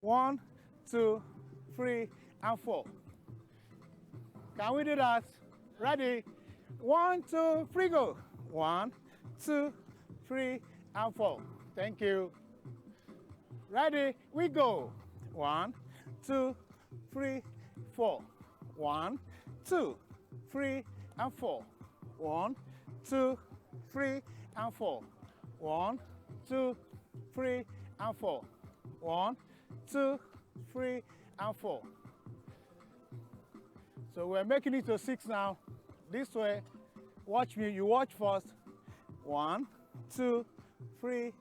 1, 2, 3, and 4. Can we do that? Ready? 1, 2, 3, go. 1, 2, 3, and 4. Thank you. Ready? We go. 1, 2, 3, 4. 1, 2, 3, and 4. 1, 2, 3, and 4. 1, 2, 3, and 4. 1, 2, 3, and 4. So we're making it to 6 now. This way. Watch me. You watch first. 1, 2, 3,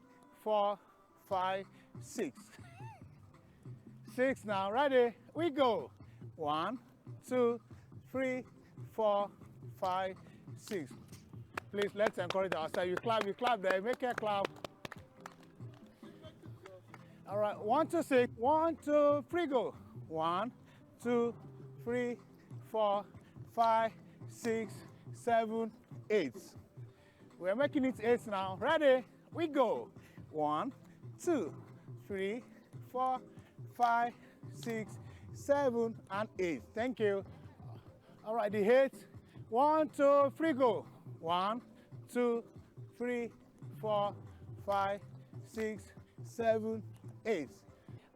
4, 5, 6. 6 now. Ready? We go. 1, 2, 3, 4, 5, 6. Please, let's encourage ourselves. You clap there. Make a clap. All right. 1, 2, 6. 1, 2, 3, go. 1, 2, 3, 4, 5, 6, 7, 8. We're making it 8 now. Ready? We go. 1, 2, 3, 4, 5, 6, 7, and 8. Thank you. All right, the 8. 1, 2, 3, go. 1, 2, 3, 4, 5, 6, 7, 8.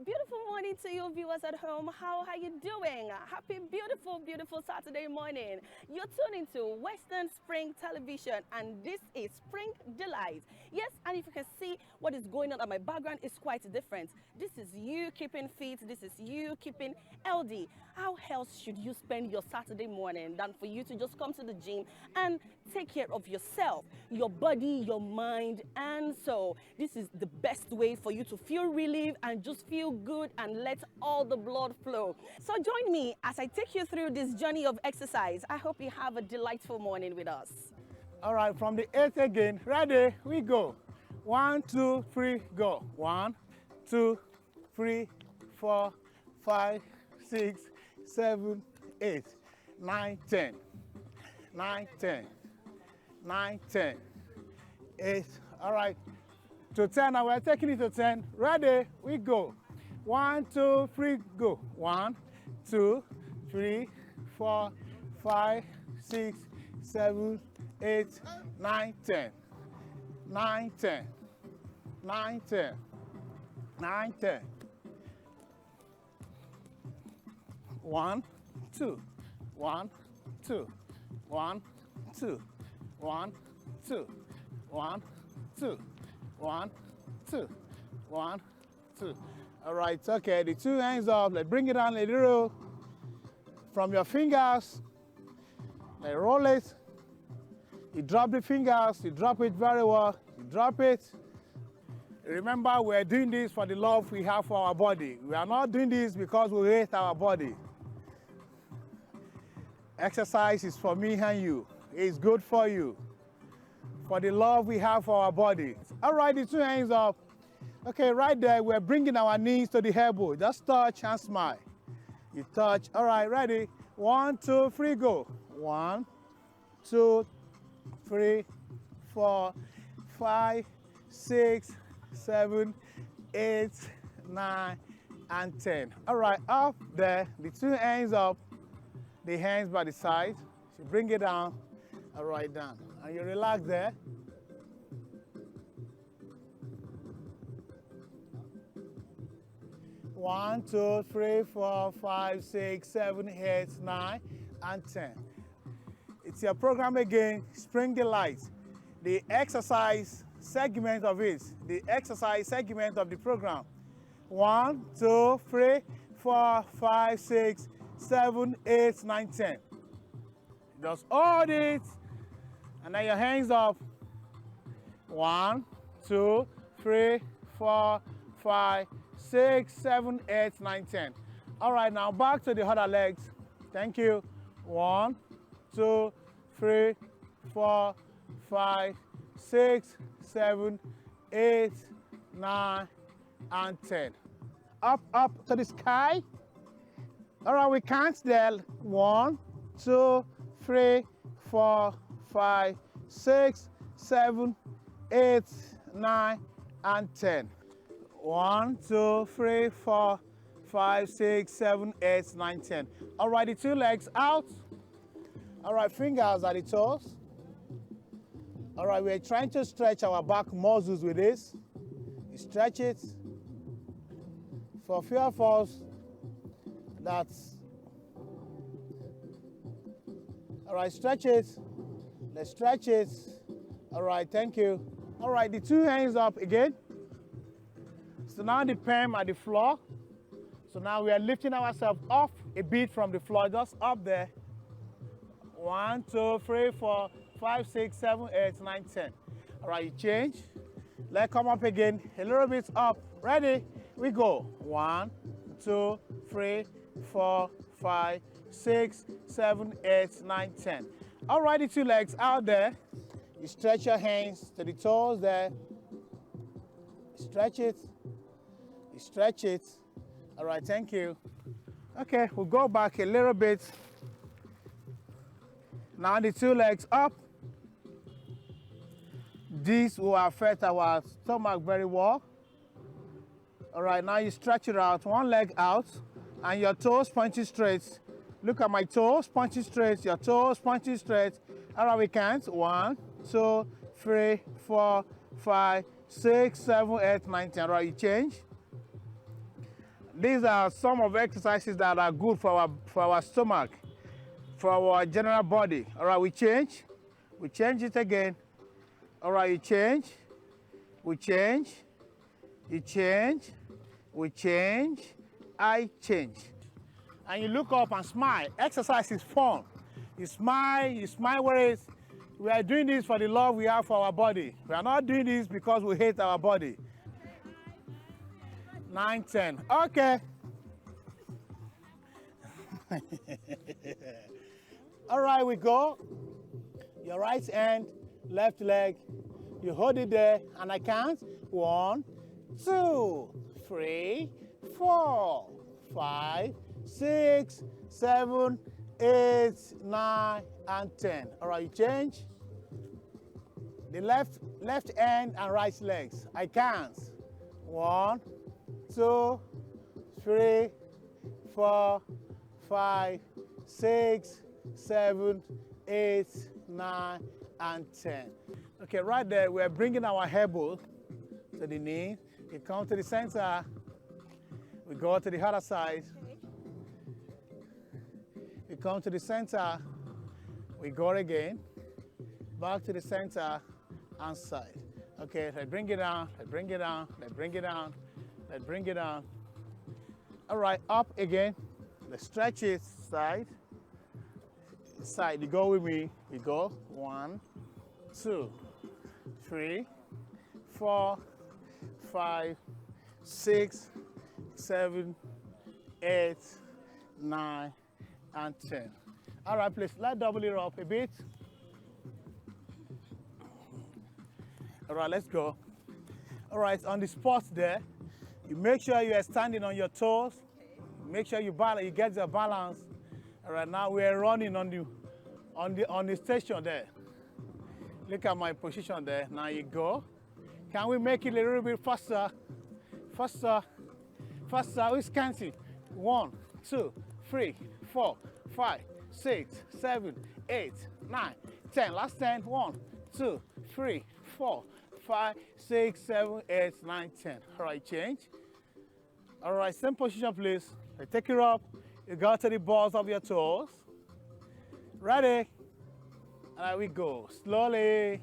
Beautiful morning to you viewers at home. How are you doing? Happy, beautiful Saturday morning. You're tuning to Western Spring Television, and this is Spring Delight. Yes, and if you can see what is going on at my background is quite different. This is you keeping fit. This is you keeping healthy. How else should you spend your Saturday morning than for you to just come to the gym and take care of yourself, your body, your mind, and soul? This is the best way for you to feel relief and just feel good and let all the blood flow. So join me as I take you through this journey of exercise. I hope you have a delightful morning with us. All right, from the 8 again. Ready? We go. 1, 2, 3, go. 1, 2, 3, 4, 5, 6, 7, 8, 9, 10. 9, 10. 9, 10. 8. All right. To 10 now. We're taking it to 10. Ready? We go. 1, 2, 3, go. 1, 2, 3, 4, 5, 6, 7, 8, 9, 10. 9, 10. 9, 10. 9, 10. 1, 2. 1, 2. 1, 2. 1, 2. 1, 2. 1, 2. 1, 2. All right, okay. The 2 hands up. Let's bring it down a little. From your fingers, let's roll it. You drop the fingers. You drop it very well. You drop it. Remember, we're doing this for the love we have for our body. We are not doing this because we hate our body. Exercise is for me and you. It's good for you. For the love we have for our body. All right, the 2 hands up. Okay, right there, we're bringing our knees to the elbow. Just touch and smile. You touch. All right, ready? 1, 2, 3, go. 1, 2, 3, 4, 5, 6, 7, 8, 9, and 10. All right, up there, the 2 hands up, the hands by the side. So bring it down. All right, down. And you relax there. One, 2, 3, 4, 5, 6, 7, 8, 9, and 10. It's your program again, Spring Delight. The exercise segment of it, the exercise segment of the program. 1, 2, 3, 4, 5, 6, 7, 8, 9, 10. Just hold it, and then your hands up. 1, 2, 3, 4, 5, 6, 7, 8, 9, 10. All right, now back to the other legs. Thank you. 1, 2, 3, 4, 5, 6, 7, 8, 9, and 10. Up to the sky. All right, we count there. 1, 2, 3, 4, 5, 6, 7, 8, 9, and 10. 1, 2, 3, 4, 5, 6, 7, 8, 9, 10. All right, the two legs out. All right, fingers at the toes. All right, we're trying to stretch our back muscles with this. You stretch it. For a few of us, that's... All right, stretch it. Let's stretch it. All right, thank you. All right, the two hands up again. So now the palm at the floor. So now we are lifting ourselves off a bit from the floor, just up there. 1, 2, 3, 4, 5, 6, 7, 8, 9, 10. All right, you change. Let's come up again, a little bit up. Ready? We go. 1, 2, 3, 4, 5, 6, 7, 8, 9, 10. All right, the two legs out there. You stretch your hands to the toes there. Stretch it. You stretch it. All right, thank you. Okay, we'll go back a little bit. Now the two legs up. This will affect our stomach very well. All right, now you stretch it out, one leg out, and your toes pointing straight. Look at my toes pointing straight, your toes pointing straight. All right, we count. 1, 2, 3, 4, 5, 6, 7, 8, 9, 10. All right, you change. These are some of the exercises that are good for our stomach, for our general body. All right, we change. We change it again. All right, you change. We change. You change. We change. I change. And you look up and smile. Exercise is fun. You smile where it's, we are doing this for the love we have for our body. We are not doing this because we hate our body. 9, 10. Okay. All right, we go. Your right hand, left leg. You hold it there, and I count. 1, 2, 3, 4, 5, 6, 7, 8, 9, and 10. All right, you change. The left hand and right legs. I count. 1, 2, 3, 4, 5, 6, 7, 8, 9, and 10. Okay, right there, we're bringing our elbow to the knee. We come to the center. We go to the other side. We come to the center. We go again. Back to the center and side. Okay, let's bring it down. Let's bring it down. Let's bring it down. Let's bring it down. All right, up again. Let's stretch it side. Side, you go with me. We go. 1, 2, 3, 4, 5, 6, 7, 8, 9, and 10. All right, please, let's double it up a bit. All right, let's go. All right, on the spot there, you make sure you are standing on your toes. Make sure you balance, you get your balance. All right, now we are running on the station there. Look at my position there. Now you go. Can we make it a little bit faster? Faster. Faster. Who's counting? 1, 2, 3, 4, 5, 6, 7, 8, 9, 10. Last 10. 1, 2, 3, 4, 5, 6, 7, 8, 9, 10. All right, change. All right, same position, please. Take it up. You go to the balls of your toes. Ready? All right, we go. Slowly.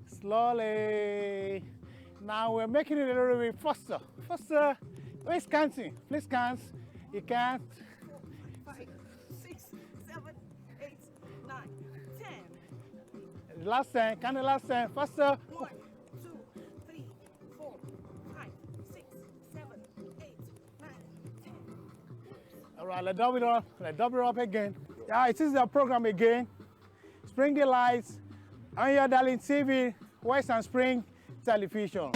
Slowly. Now we're making it a little bit faster. Faster. Please counting. Please count. You count. 5, 6, 7, 8, 9, 10. The last 10. Count the last 10. Faster. 1, 2, 3, 4, 5, 6, 7, 8, 9, 10. All right, let's double it up. Let's double it up again. Yeah, it is the program again. Spring the lights on your darling TV, Western Spring Television.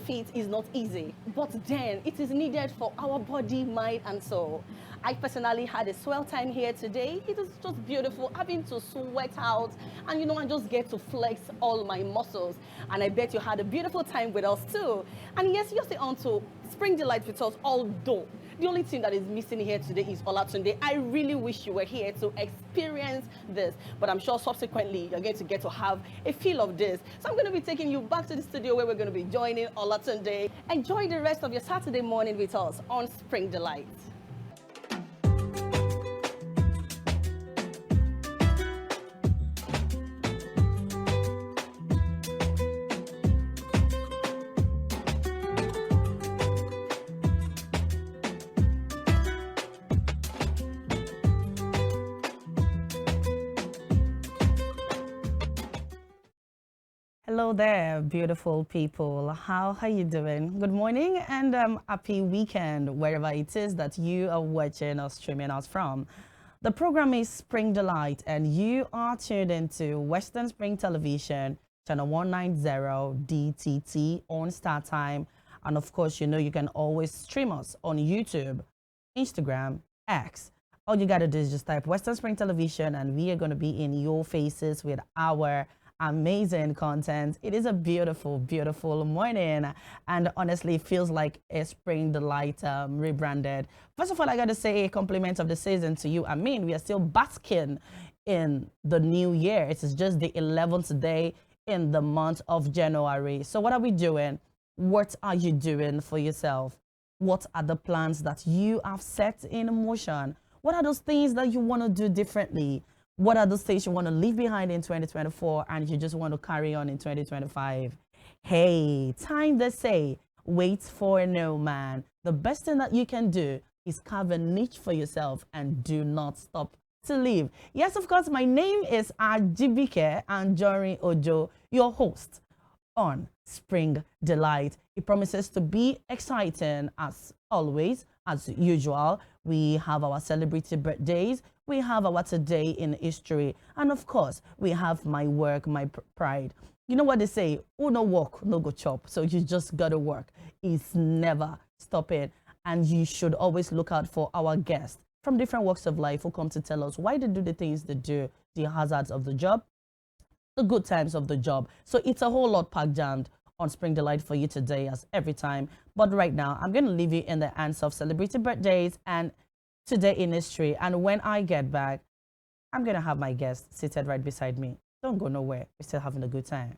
fit is not easy, but then it is needed for our body, mind, and soul. I personally had a swell time here today. It was just beautiful, having to sweat out and and just get to flex all my muscles. And I bet you had a beautiful time with us too. And yes, you're still on to Spring Delight with us, although the only thing that is missing here today is Olatunde. I really wish you were here to experience this, but I'm sure subsequently you're going to get to have a feel of this. So I'm going to be taking you back to the studio where we're going to be joining Olatunde. Enjoy the rest of your Saturday morning with us on Spring Delight. Hello there, beautiful people. How are you doing? Good morning and happy weekend, wherever it is that you are watching or streaming us from. The program is Spring Delight, and you are tuned into Western Spring Television, channel 190 DTT on Star Time. And of course, you can always stream us on YouTube, Instagram, X. All you got to do is just type Western Spring Television, and we are going to be in your faces with our amazing content. It is a beautiful, beautiful morning, and honestly it feels like a Spring Delight rebranded. First of all, I gotta say a compliment of the season to you. I mean, we are still basking in the new year. It is just the 11th day in the month of January. So what are we doing? What are you doing for yourself? What are the plans that you have set in motion? What are those things that you want to do differently? What are the things you want to leave behind in 2024 and you just want to carry on in 2025? Hey, time they say, wait for no man. The best thing that you can do is carve a niche for yourself and do not stop to live. Yes, of course, my name is Ajibike and Jory Ojo, your host on Spring Delight. It promises to be exciting as always, as usual. We have our celebrity birthdays. We have our today in history. And of course, we have my work, my pride. You know what they say, who no work, no go chop. So you just got to work. It's never stopping. And you should always look out for our guests from different walks of life who come to tell us why they do the things they do, the hazards of the job, the good times of the job. So it's a whole lot packed jammed on Spring Delight for you today, as every time. But right now, I'm going to leave you in the hands of celebrity birthdays and today in history. And when I get back, I'm going to have my guest seated right beside me. Don't go nowhere. We're still having a good time.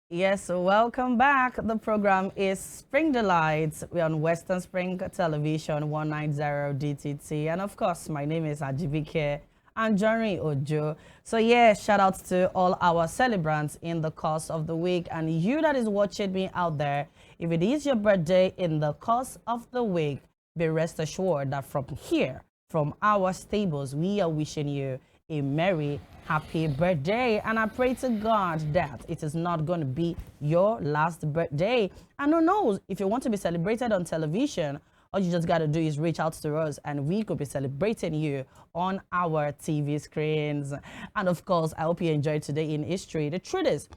Yes, welcome back. The program is Spring Delights. We're on Western Spring Television 190 DTT. And of course, my name is Ajibike. I'm joining Ojo. So yeah, shout out to all our celebrants in the course of the week. And you that is watching me out there, if it is your birthday in the course of the week, be rest assured that from here, from our stables, we are wishing you a merry, happy birthday. And I pray to God that it is not going to be your last birthday. And who knows, if you want to be celebrated on television, all you just got to do is reach out to us and we could be celebrating you on our TV screens. And of course, I hope you enjoyed today in history. The truth is,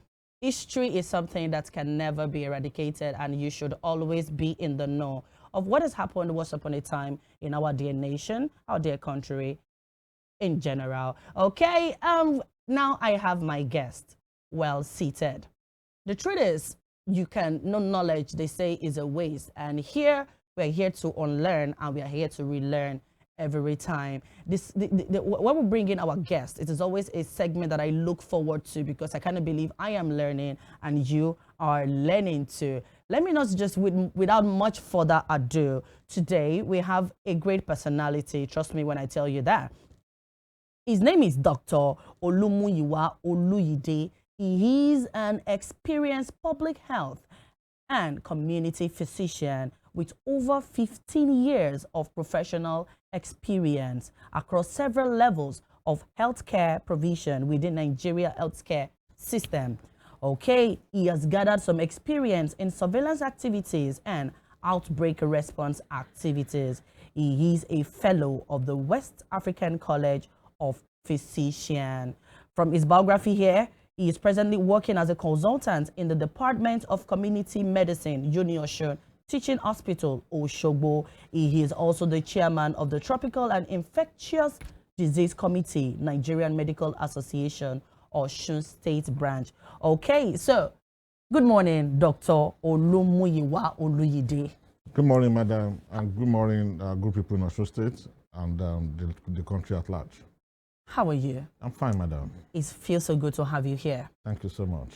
history is something that can never be eradicated, and you should always be in the know of what has happened once upon a time in our dear nation, our dear country in general. Okay, now I have my guest well seated. The truth is, no knowledge, they say, is a waste. And here, we're here to unlearn and we are here to relearn every time. When we bring in our guests, it is always a segment that I look forward to because I kind of believe I am learning and you are learning too. Let me not just, without much further ado, today we have a great personality. Trust me when I tell you that. His name is Dr. Olumuyiwa Oluyide. He is an experienced public health and community physician with over 15 years of professional experience across several levels of healthcare provision within Nigeria healthcare system. Okay, he has gathered some experience in surveillance activities and outbreak response activities. He is a fellow of the West African College of Physicians. From his biography here, he is presently working as a consultant in the Department of Community Medicine, UNIOSUN, Teaching Hospital, Osogbo. He is also the chairman of the Tropical and Infectious Disease Committee, Nigerian Medical Association, Osun State Branch. Okay, so good morning, Dr. Olumuyiwa Oluyide. Good morning, madam, and good morning, good people in Osun State and the country at large. How are you? I'm fine, madam. It feels so good to have you here. Thank you so much.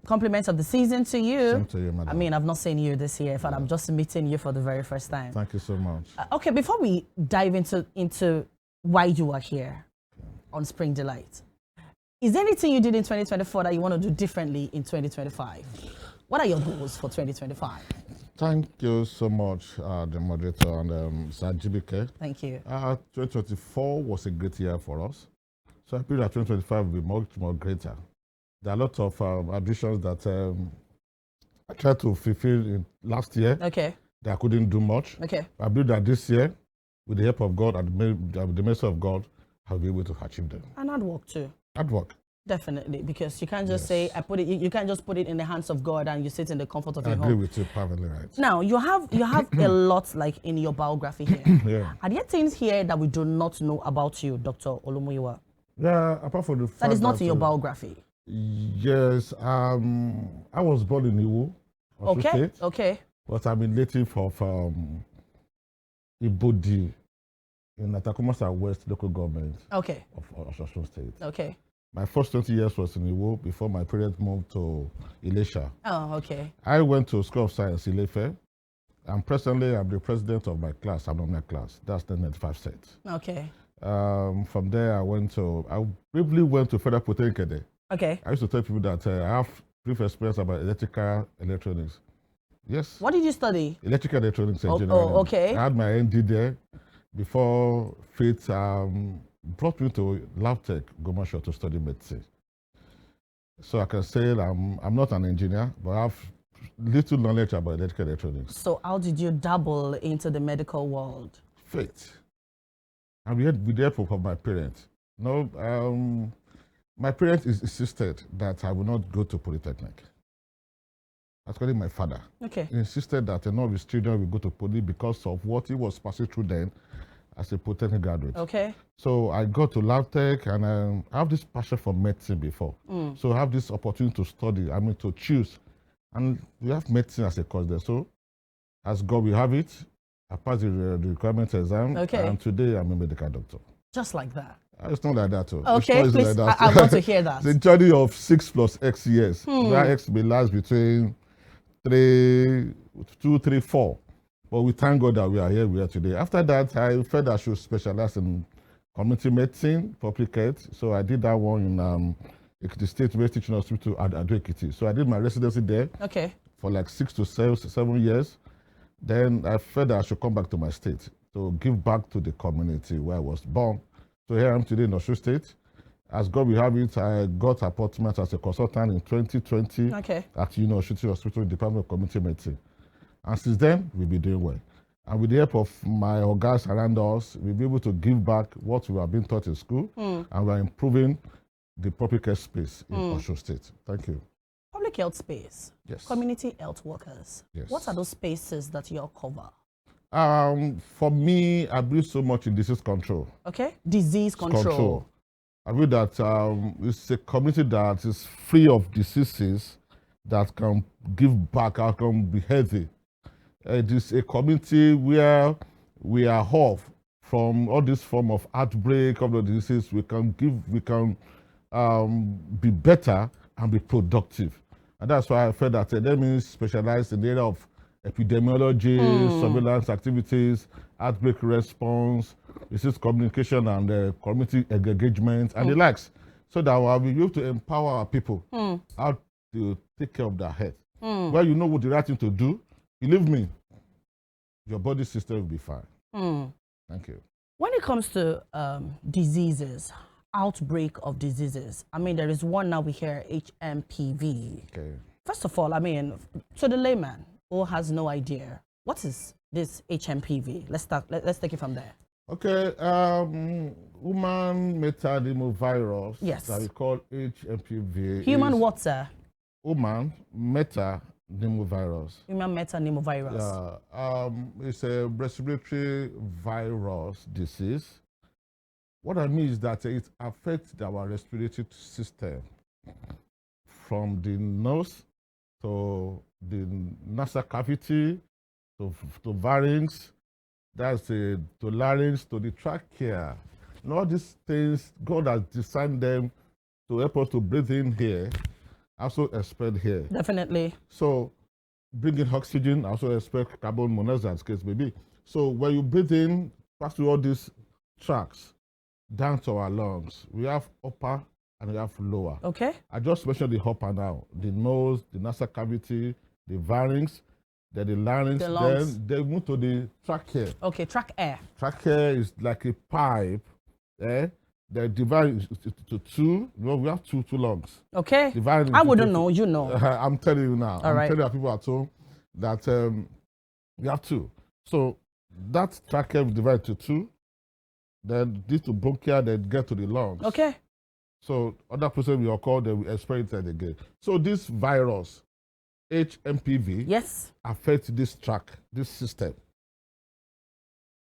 Compliments of the season to you. Same to you, madam. I mean, I've not seen you this year, but I'm just meeting you for the very first time. Thank you so much. Okay, before we dive into why you are here on Spring Delight, is there anything you did in 2024 that you want to do differently in 2025? What are your goals for 2025? Thank you so much, the moderator and Sir Ajibike. Thank you. 2024 was a great year for us. So I feel that 2025 will be much more greater. There are a lot of additions that I tried to fulfill in last year. Okay. That I couldn't do much. Okay. I believe that this year, with the help of God and the mercy of God, I'll be able to achieve them. And hard work too. Hard work. Definitely, because you can't just say I put it. You can't just put it in the hands of God and you sit in the comfort of I your agree home. with you, perfectly right. Now you have a lot like in your biography here. Yeah. Are there things here that we do not know about you, Dr. Olumuyiwa? Yeah, apart from the fact That is not in your biography. Yes, I was born in Iwo, Osun Okay. State, Okay. but I'm a native of Ibodi in Atakumasa West local government Okay. of Osun State. Okay. My first 20 years was in Iwo before my parents moved to Ilesha. Oh, okay. I went to School of Science, Ilefe, and presently I'm the president of my class, alumni class. That's the 95 set. Okay. From there, I briefly went to Federal Polytechnic. Okay. I used to tell people that I have brief experience about electronics. Yes. What did you study? Electrical electronics engineering. Oh, okay. I had my ND there before fate brought me to LabTech, Gomasho, to study medicine. So I can say I'm not an engineer, but I have little knowledge about electrical electronics. So how did you dabble into the medical world? Fate. And we had with the help of my parents. No, my parents insisted that I would not go to Polytechnic. Actually, my father. Okay. He insisted that none of his children will go to Poly because of what he was passing through then as a Polytechnic graduate. Okay. So I got to LabTech and I have this passion for medicine before. So I have this opportunity to study, to choose. And we have medicine as a course there. So as God will have it, I passed the requirement exam. Okay. And today I'm a medical doctor. Just like that. It's not like that too. Okay, please, like that. I want to hear that. It's a journey of 6 plus X years. Where X may last between 2, 3, 4. But we thank God that we are here today. After that, I felt I should specialize in community medicine, public health. So I did that one in the State University Teaching Hospital at Adeleke. So I did my residency there for like 6 to 7 years. Then I felt that I should come back to my state to give back to the community where I was born. So here I am today in Osun State. As God will have it, I got appointment as a consultant in 2020 at UNIOSUN Hospital Department of Community Medicine. And since then, we've been doing well. And with the help of my organs around us, we'll be able to give back what we have been taught in school, and we're improving the public health space in Osun State. Thank you. Public health space. Yes. Community health workers. Yes. What are those spaces that you all cover? For me, I believe so much in disease control. Okay. Disease control. I believe that it's a community that is free of diseases that can give back, can be healthy. It is a community where we are off from all this form of outbreak of the diseases. We can be better and be productive. And that's why I felt that let me specialize in the area of epidemiology, surveillance activities, outbreak response, disease communication, and community engagement, and the likes, so that we'll be able to empower our people how to take care of their health. Where you know what the right thing to do, believe me, your body system will be fine. Thank you. When it comes to diseases, outbreak of diseases, there is one now we hear, HMPV. Okay. First of all, to the layman who has no idea, what is this HMPV? Let's take it from there. Okay, human metapneumovirus. Yes. That we call HMPV. Human what, sir? Human metapneumovirus. Human metapneumovirus. It's a respiratory virus disease. What I mean is that it affects our respiratory system from the nose to the nasal cavity to pharynx, to larynx, to the trachea. And all these things, God has designed them to help us to breathe in here, also expel here. Definitely. So bringing oxygen, also expect carbon monoxide, as case may be. So when you breathe in, pass through all these tracts down to our lungs, we have upper and we have lower. Okay. I just mentioned the upper now, the nose, the nasal cavity, the pharynx, then the larynx, then they move to the trachea. Okay, trachea. Trachea is like a pipe, they divide to two. We have two lungs. Okay. I wouldn't know, you know. I'm telling you now. All right. Telling our people at home that we have two. So that trachea is divided to two. Then this to bronchia, then get to the lungs. Okay. So other process will occur, they will experience it again. So this virus, HMPV, Yes. affects this track, this system.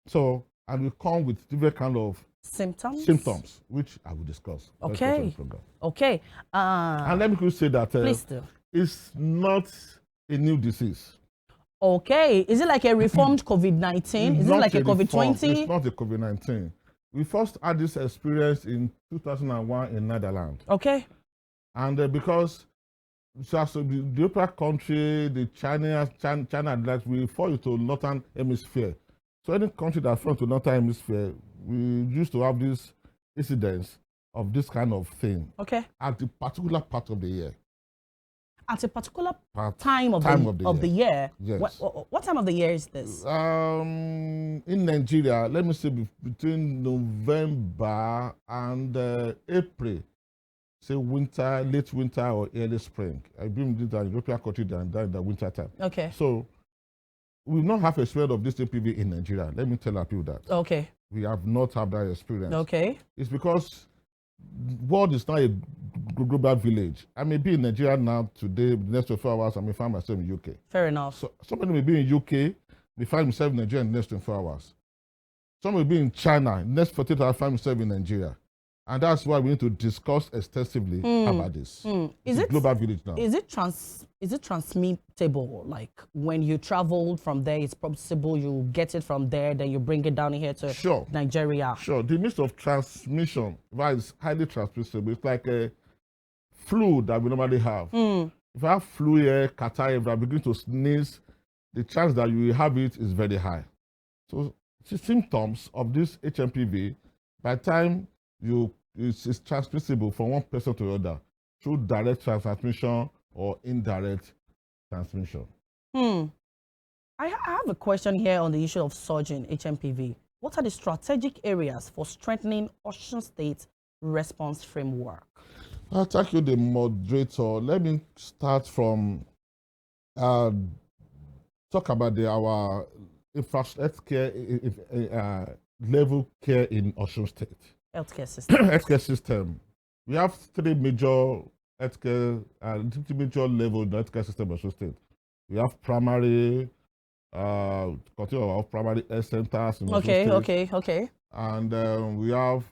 So, and we come with different kind of symptoms, which I will discuss. Okay. Okay. And let me quickly say that please do. It's not a new disease. Okay. Is it like a reformed COVID-19? Is it like a COVID-20? It's not a COVID-19. We first had this experience in 2001 in Netherlands. Okay. And because so the European country, the China, that we fall into northern hemisphere. So any country that falls into northern hemisphere, we used to have this incidence of this kind of thing. Okay. At a particular part of the year. At a particular time of the year. Yes. What time of the year is this? In Nigeria, let me say between November and April. Say winter, late winter or early spring. I've been in the European country in the winter time. Okay. So we not have experience of this HPV in Nigeria. Let me tell our people that. Okay. We have not had that experience. Okay. It's because world is not a global village. I may be in Nigeria now today, the next 24 hours, I may find myself in UK. Fair enough. So somebody may be in UK, may find himself in Nigeria in the next 24 hours. Somebody may be in China, next 48 hours, find himself in Nigeria. And that's why we need to discuss extensively about this. Is it global village now? Is it transmittable? Like when you travel from there, it's possible you get it from there, then you bring it down here to Nigeria. Sure. The means of transmission is highly transmissible. It's like a flu that we normally have. If I have flu here, catarrh, if I begin to sneeze, the chance that you will have it is very high. So the symptoms of this HMPV, by the time it's transmissible from one person to the other through direct transmission or indirect transmission. I have a question here on the issue of surging HMPV. What are the strategic areas for strengthening Osun State response framework? Thank you, the moderator. Let me start from talk about our infrastructure level care in Osun State. Healthcare system. Healthcare system. We have three major healthcare, major level in the healthcare system of Osun State. We have primary, continue our primary health centers in Osun State. Okay. And we have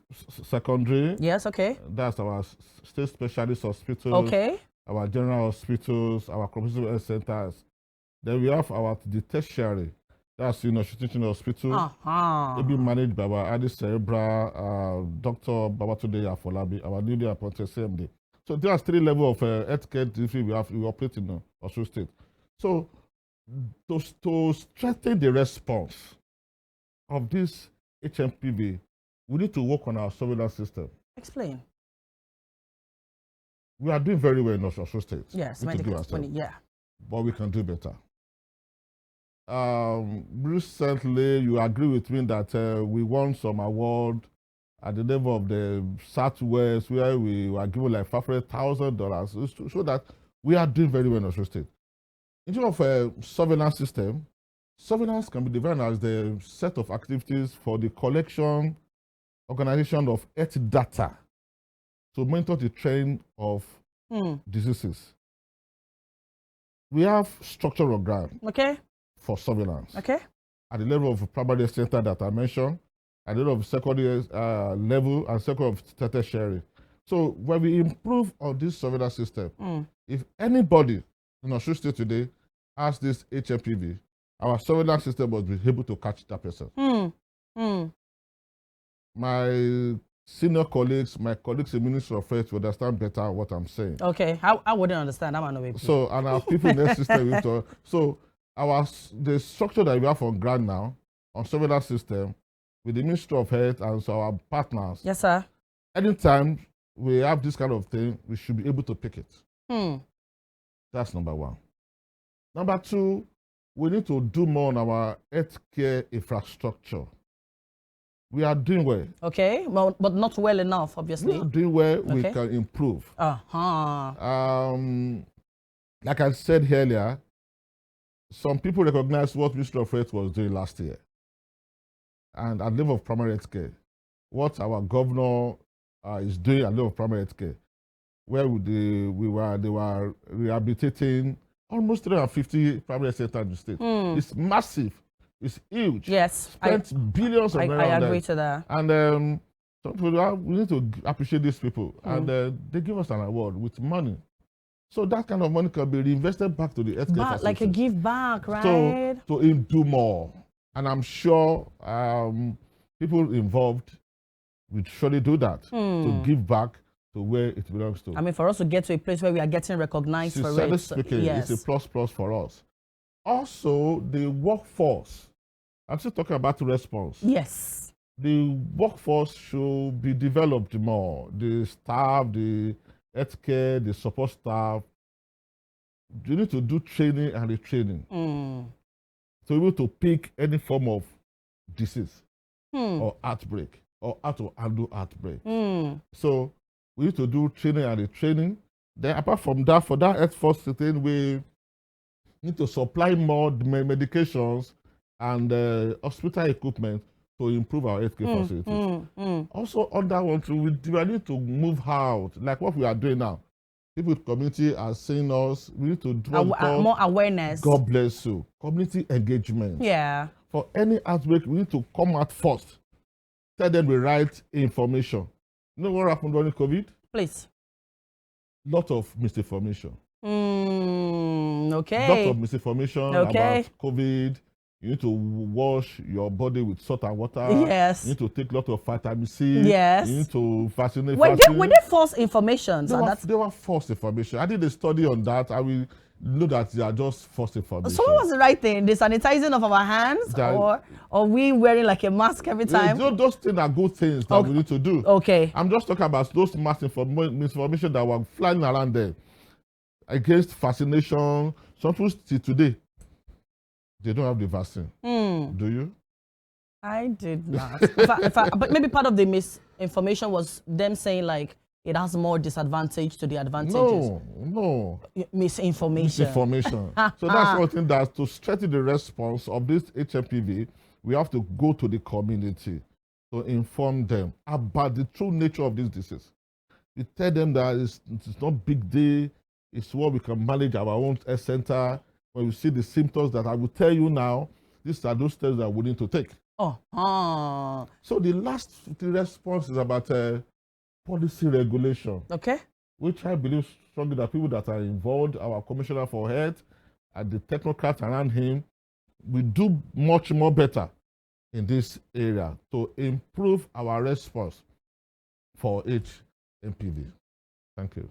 secondary. Yes, okay. That's our state specialist hospitals. Okay. Our general hospitals, our comprehensive health centers. Then we have the tertiary. That's teaching hospital. It be managed by our Cerebral, Dr. Babatunde our newly appointed CMD. So there are three levels of healthcare delivery we operate in Osun State. So to strengthen the response of this HMPV, we need to work on our surveillance system. Explain. We are doing very well in Osun State. Yes, but we can do better. Recently, you agree with me that we won some award at the level of the Southwest, where we were given like $500,000 to show that we are doing very well in Osun State. In terms of a surveillance system, surveillance can be defined as the set of activities for the collection, organization of health data to monitor the trend of diseases. We have structural ground. Okay. For surveillance. Okay. At the level of primary center that I mentioned, at the level of secondary level and second of tertiary. So when we improve on this surveillance system, if anybody in Osun State today has this HMPV, our surveillance system must be able to catch that person. My senior colleagues, my colleagues in Ministry of Health will understand better what I'm saying. Okay, I wouldn't understand. I'm an So, and our people in the system, so the structure that we have on ground now, on surveillance system, with the Ministry of Health and so our partners. Yes, sir. Anytime we have this kind of thing, we should be able to pick it. That's number one. Number two, we need to do more on our healthcare infrastructure. We are doing well. Okay, well, but not well enough, obviously. We are doing well. Okay. We can improve. Like I said earlier, some people recognize what Ministry of Health was doing last year. And at the level of primary health care, what our governor is doing a lot of primary health care, where they were rehabilitating almost 350 primary health centers in the state. It's massive. It's huge. Yes. Spent billions of naira. I agree to that. And some people, we need to appreciate these people. And they give us an award with money. So that kind of money can be reinvested back to the healthcare facilities. Like a give back, right? So to do more. And I'm sure people involved will surely do that to give back to where it belongs to. I mean, for us to get to a place where we are getting recognized for it. Speaking, yes. It's a plus for us. Also, the workforce. I'm still talking about the response. Yes. The workforce should be developed more. The staff, the healthcare, the support staff, you need to do training and retraining to be able to pick any form of disease or outbreak or how to handle outbreak. So we need to do training and retraining. Then apart from that, for that health force thing, we need to supply more medications and hospital equipment to improve our healthcare facilities. Also, on that one, we need to move out, like what we are doing now. People in the community are seeing us. We need to do more awareness. God bless you. Community engagement. Yeah. For any outbreak, we need to come out first. Tell them the right information. You know what happened during COVID? Please. Lot of misinformation. Okay. Lot of misinformation about COVID. You need to wash your body with salt and water. Yes. You need to take a lot of vitamin C. Yes. You need to vaccinate. Were they false information? They were false information. I did a study on that. I will know that they are just false information. So what was the right thing? The sanitizing of our hands, or we wearing like a mask every time? Those things are good things that we need to do. Okay. I'm just talking about those mass misinformation that were flying around there against vaccination. Some people till today, they don't have the vaccine. Do you? I did not. But maybe part of the misinformation was them saying like it has more disadvantage to the advantages. No. Misinformation. So that's one thing, that to strengthen the response of this HMPV, we have to go to the community to inform them about the true nature of this disease. We tell them that it's not big deal. It's what we can manage our own health center. When you see the symptoms that I will tell you now, these are those steps that we need to take. So the last response is about policy regulation. Okay. Which I believe strongly that people that are involved, our Commissioner for Health and the technocrats around him, will do much more better in this area to improve our response for HMPV. Thank you.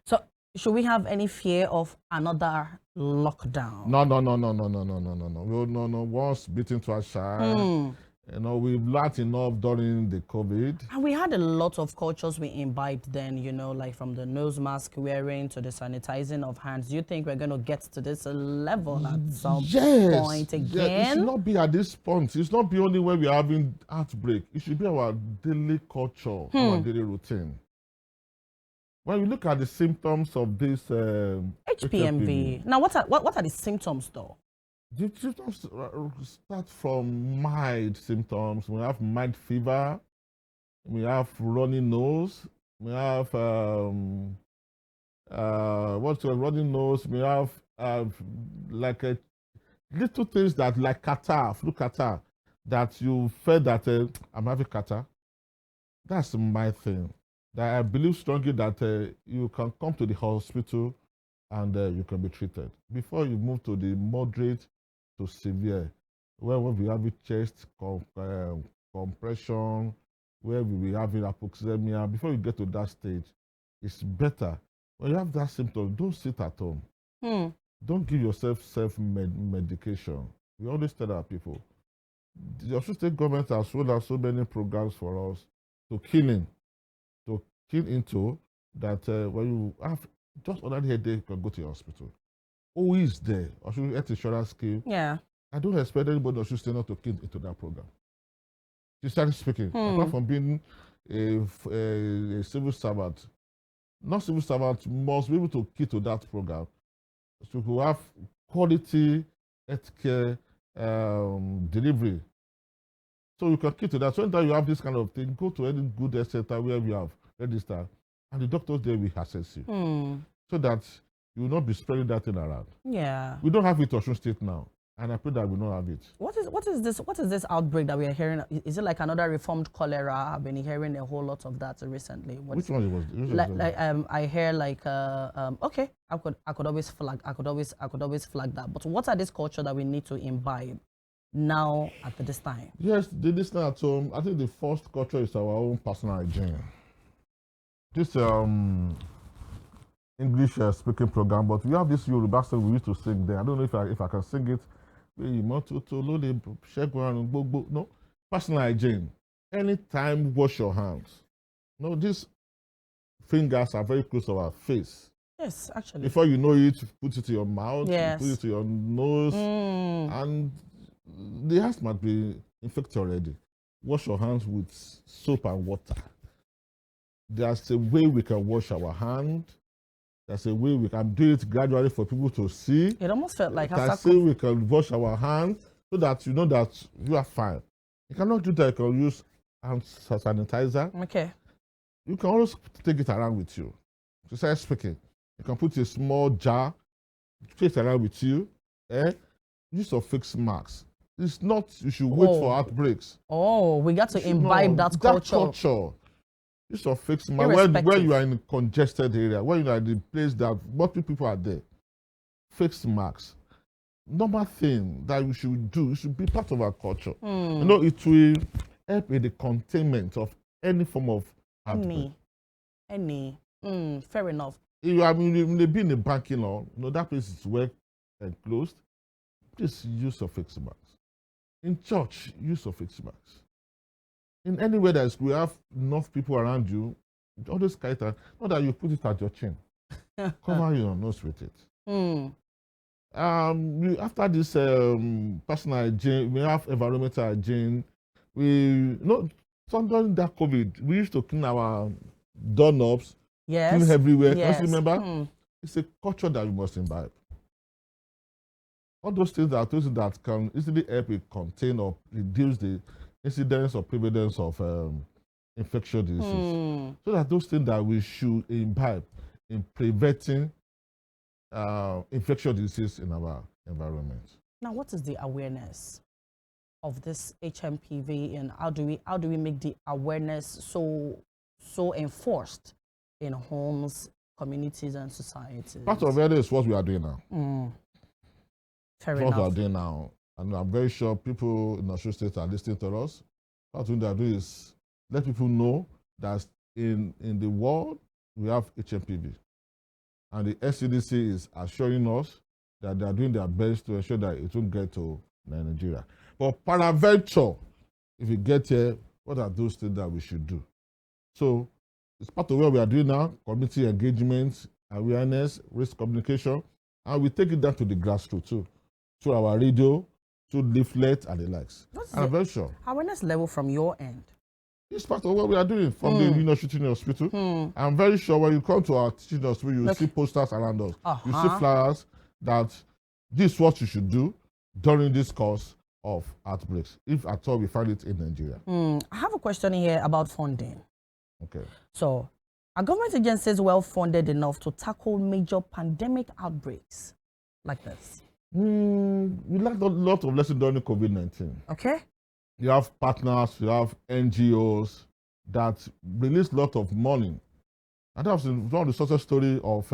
So should we have any fear of another lockdown? No. Once beaten twice shy. We've learned enough during the COVID. And we had a lot of cultures we imbibed then, like from the nose mask wearing to the sanitizing of hands. Do you think we're going to get to this level at some point again? Yes, it should not be at this point. It's not be only when we're having outbreak. It should be our daily culture, our daily routine. When you look at the symptoms of this HPMV, now what are the symptoms though? The symptoms start from mild symptoms. We have mild fever, we have runny nose, we have runny nose, we have like a little things that like catarrh, flu catarrh, that you feel that I'm having catarrh. That's my thing. That I believe strongly that you can come to the hospital and you can be treated before you move to the moderate to severe, where we have chest compression, where we will have hypoxemia. Before you get to that stage, it's better when you have that symptom. Don't sit at home. Don't give yourself self-medication. We always tell our people. The Osun State government has rolled out so many programs for us to key into that. When you have just another headache, you can go to the hospital. Who is there? Osun Health Insurance Scheme. Yeah. I don't expect anybody Osun State not to key into that program. Sincerely speaking, apart from being a civil servant, non-civil servant must be able to key to that program. So we have quality healthcare delivery So you can keep to that. So anytime you have this kind of thing, go to any good health center where we have registered, and the doctors there will assess you. So that you will not be spreading that thing around. Yeah. We don't have it in Osun State now, and I pray that we don't have it. What is this outbreak that we are hearing? Is it like another reformed cholera? I've been hearing a whole lot of that recently. Which one it was? I hear like okay, I could always flag that. But what are these culture that we need to imbibe now at this time? Yes, the listener at home, I think the first culture is our own personal hygiene. This English speaking program, but we have this Yoruba song we used to sing there. I don't know if I can sing it. No, personal hygiene. Anytime, wash your hands. No, these fingers are very close to our face. Yes, actually. Before you know it, put it to your mouth, yes. put it to your nose, and the hands might be infected already. Wash your hands with soap and water. There's a way we can wash our hand. There's a way we can do it gradually for people to see. It almost felt like there's a way we can wash our hands so that you know that you are fine. You cannot do that. You can use hand sanitizer. Okay. You can always take it around with you. To start speaking, you can put a small jar, take it around with you. Use of fixed masks. It's not you should wait for outbreaks. Oh, we got to imbibe that culture. Use of fixed masks. When you are in a congested area, when you are in the place that multiple people are there, fixed masks. Normal thing that we should do, it should be part of our culture. You know, it will help in the containment of any form of outbreak. Fair enough. You may be in a banking law, you know, that place is well enclosed. Please use of fixed masks. In church, use of fixed masks. In anywhere that we have enough people around you, always carry it, not that you put it at your chin. Cover your nose with it. After this personal hygiene, we have environmental hygiene. During that COVID, we used to clean our doorknobs, clean everywhere. Yes. Don't you remember? It's a culture that we must imbibe. All those things that can easily help it contain or reduce the incidence or prevalence of infectious diseases. So that those things that we should imbibe in preventing infectious disease in our environment. Now, what is the awareness of this HMPV, and how do we make the awareness so enforced in homes, communities, and societies? Part of it is what we are doing now. Fair enough. What we are doing now, and I'm very sure people in Osun State are listening to us. What we are doing is let people know that in the world we have HMPV. And the SCDC is assuring us that they are doing their best to ensure that it won't get to Nigeria. But peradventure, if we get here, what are those things that we should do? So it's part of what we are doing now, community engagement, awareness, risk communication, and we take it down to the grassroots too, through our radio, through leaflet and the likes. I'm very sure. Awareness level from your end? It's part of what we are doing from the UNIOSUN Teaching Hospital. I'm very sure when you come to our teaching hospital, you will see posters around us. You see flyers that this is what you should do during this course of outbreaks, if at all we find it in Nigeria. I have a question here about funding. Okay. So, are government agencies well funded enough to tackle major pandemic outbreaks like this? We learned a lot of lessons during COVID-19. Okay. You have partners, you have NGOs that release a lot of money. And that was one of the success story of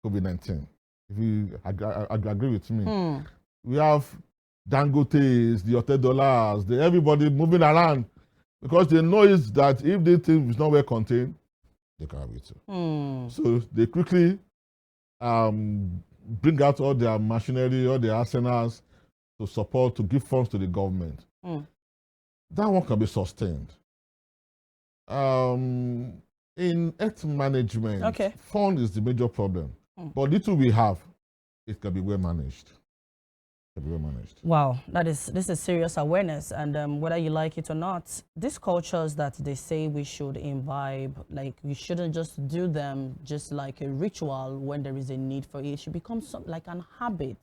COVID-19. If you agree with me. We have Dangotes, the Adeolas, everybody moving around because they know is that if the thing is not well contained, they can have it too. So they quickly bring out all their machinery, all their arsenals to support, to give funds to the government. That one can be sustained. In health management, fund is the major problem. But little we have, it can be well managed. Wow, this is serious awareness, and whether you like it or not, these cultures that they say we should imbibe, like we shouldn't just do them just like a ritual when there is a need for it. It should become like an habit,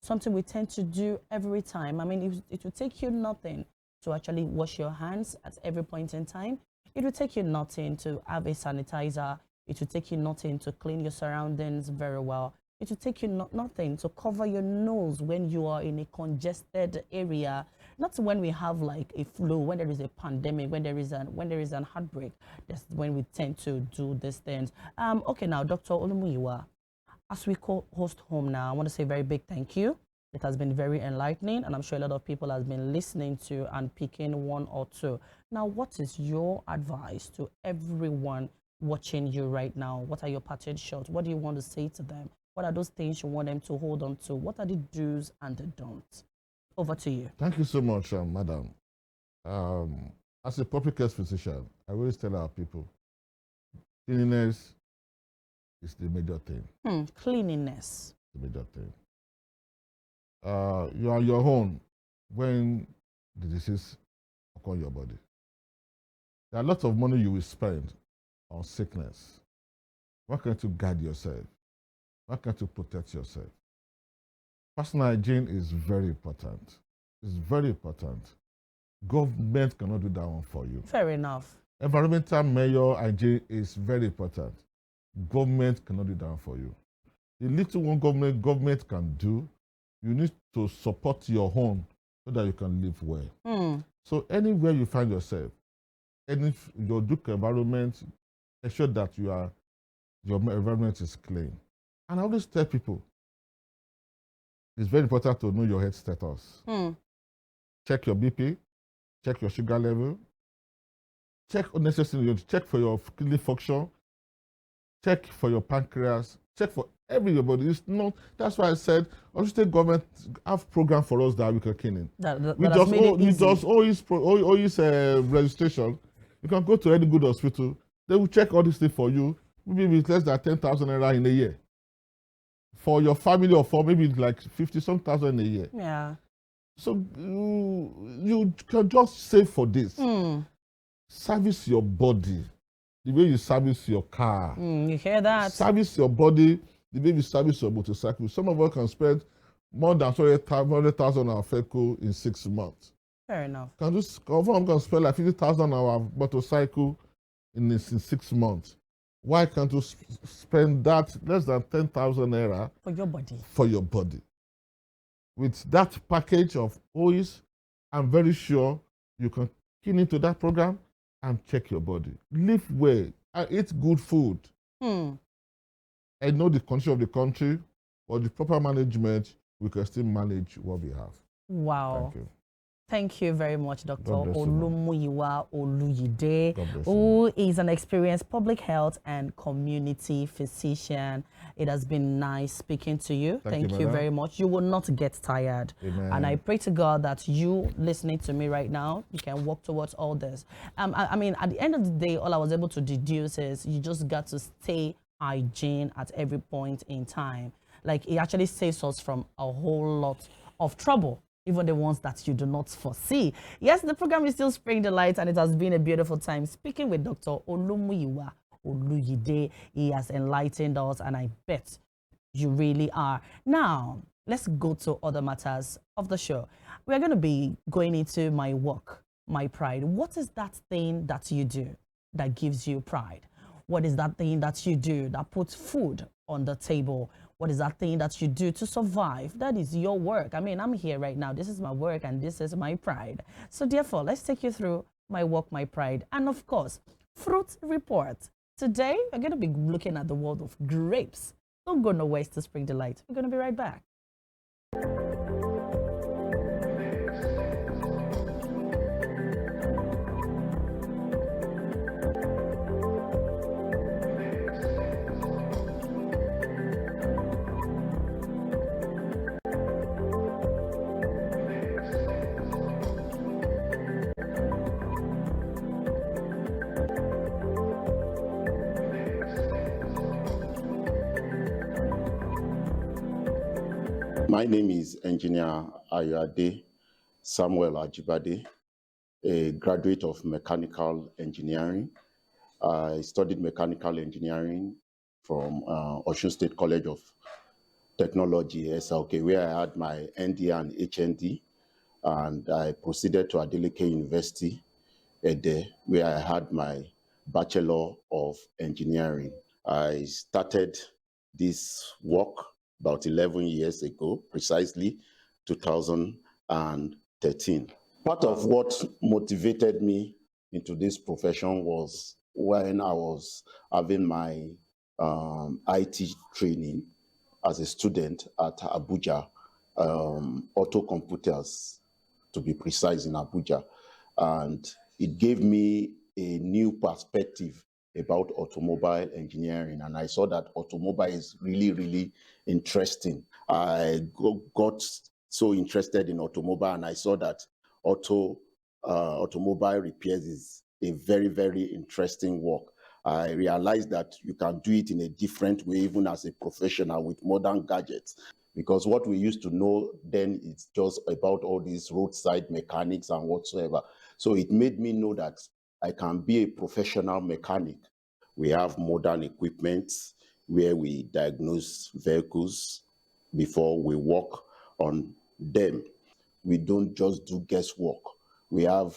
something we tend to do every time. I mean, it would take you nothing to actually wash your hands at every point in time. It will take you nothing to have a sanitizer. It will take you nothing to clean your surroundings very well. It will take you nothing to cover your nose when you are in a congested area. Not when we have like a flu, when there is a pandemic, when there is an outbreak. That's when we tend to do these things. Okay, now, Dr. Olumuyiwa, as we host home now, I want to say a very big thank you. It has been very enlightening, and I'm sure a lot of people have been listening to and picking one or two. Now, what is your advice to everyone watching you right now? What are your parting shots? What do you want to say to them? What are those things you want them to hold on to? What are the do's and the don'ts? Over to you. Thank you so much, madam. As a public health physician, I always tell our people, cleanliness is the major thing. Cleanliness. The major thing. You are on your own when the disease occurs in your body. There are lots of money you will spend on sickness. Why can't you guard yourself? Why can't you protect yourself? Personal hygiene is very important. It's very important. Government cannot do that one for you. Fair enough. Environmental measure hygiene is very important. Government cannot do that one for you. The little one government can do, you need to support your own so that you can live well. So anywhere you find yourself, your Duke environment, ensure that your environment is clean. And I always tell people, it's very important to know your health status. Check your BP, check your sugar level, check unnecessarily, check for your kidney function, check for your pancreas, check for every your body. It's not. That's why I said, Osun State government have program for us that we can clean. We just always registration. You can go to any good hospital. They will check all these things for you. Maybe it's less than 10,000 naira in a year. For your family or for maybe like 50-some thousand a year. Yeah. So you can just save for this. Service your body the way you service your car. You hear that? Service your body the way you service your motorcycle. Some of us can spend more than 100,000 on our vehicle in 6 months. Fair enough. Can spend like 50,000 on our motorcycle in 6 months. Why can't you spend that less than 10,000 naira for your body? For your body. With that package of oils, I'm very sure you can key into that program and check your body. Live well and eat good food. I know the condition of the country, but the proper management, we can still manage what we have. Wow. Thank you. Thank you very much, Dr. Olumuyiwa Oluyide, who is an experienced public health and community physician. It has been nice speaking to you. Thank you very much. You will not get tired. Amen. And I pray to God that you listening to me right now, you can work towards all this. I mean, at the end of the day, all I was able to deduce is you just got to stay hygiene at every point in time. Like, it actually saves us from a whole lot of trouble, even the ones that you do not foresee. Yes, the program is still Spring Delight, and it has been a beautiful time speaking with Dr. Olumuyiwa Oluyide. He has enlightened us, and I bet you really are. Now, let's go to other matters of the show. We are going to be going into my work, my pride. What is that thing that you do that gives you pride? What is that thing that you do that puts food on the table? What is that thing that you do to survive? That is your work. I mean, I'm here right now. This is my work and this is my pride. So therefore, let's take you through my work, my pride. And of course, fruit report. Today, we're going to be looking at the world of grapes. Don't go nowhere to Spring Delight. We're going to be right back. My name is Engineer Ayode Samuel Ajibade, a graduate of mechanical engineering. I studied mechanical engineering from Osun State College of Technology, SLK, where I had my ND and HND. and I proceeded to Adeleke University, where I had my Bachelor of Engineering. I started this work about 11 years ago, precisely 2013. Part of what motivated me into this profession was when I was having my IT training as a student at Abuja, Auto Computers, to be precise, in Abuja. And it gave me a new perspective about automobile engineering. And I saw that automobile is really, really interesting. I got so interested in automobile, and I saw that automobile repairs is a very, very interesting work. I realized that you can do it in a different way, even as a professional with modern gadgets. Because what we used to know then is just about all these roadside mechanics and whatsoever. So it made me know that I can be a professional mechanic. We have modern equipment where we diagnose vehicles before we work on them. We don't just do guesswork. We have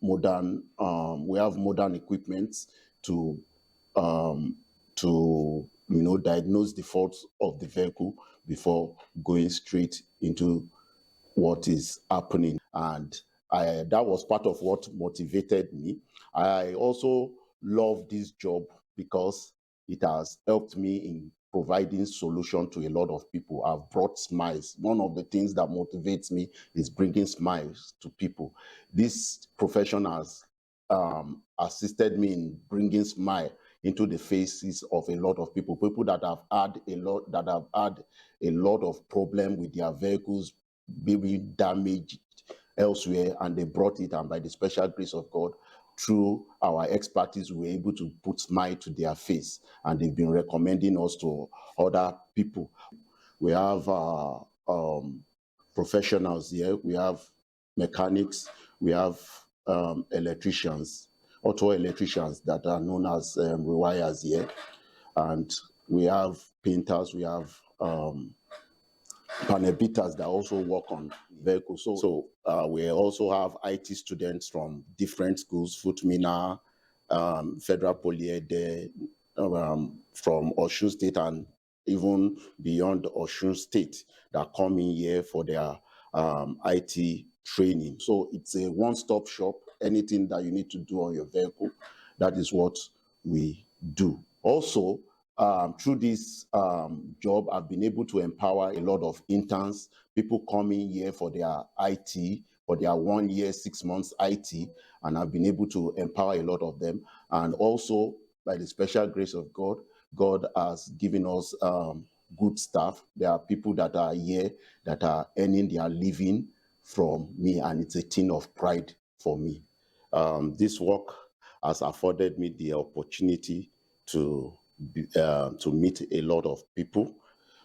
modern equipment to diagnose the faults of the vehicle before going straight into what is happening. And that was part of what motivated me. I also love this job because it has helped me in providing solution to a lot of people. I've brought smiles. One of the things that motivates me is bringing smiles to people. This profession has assisted me in bringing smile into the faces of a lot of people that have had a lot of problem with their vehicles, maybe damaged elsewhere, and they brought it, and by the special grace of God, through our expertise, we were able to put smile to their face, and they've been recommending us to other people. We have professionals here. We have mechanics. We have electricians, auto electricians that are known as rewires here, and we have painters. We have panel beaters that also work on vehicles. So we also have IT students from different schools, Futmina, Federal Polyede, from Osun State, and even beyond Osun State, that come in here for their IT training. So it's a one-stop shop. Anything that you need to do on your vehicle, that is what we do. Also, through this job, I've been able to empower a lot of interns, people coming here for their IT, for their 1 year, 6 months IT, and I've been able to empower a lot of them. And also, by the special grace of God, God has given us good staff. There are people that are here that are earning their living from me, and it's a thing of pride for me. This work has afforded me the opportunity to meet a lot of people.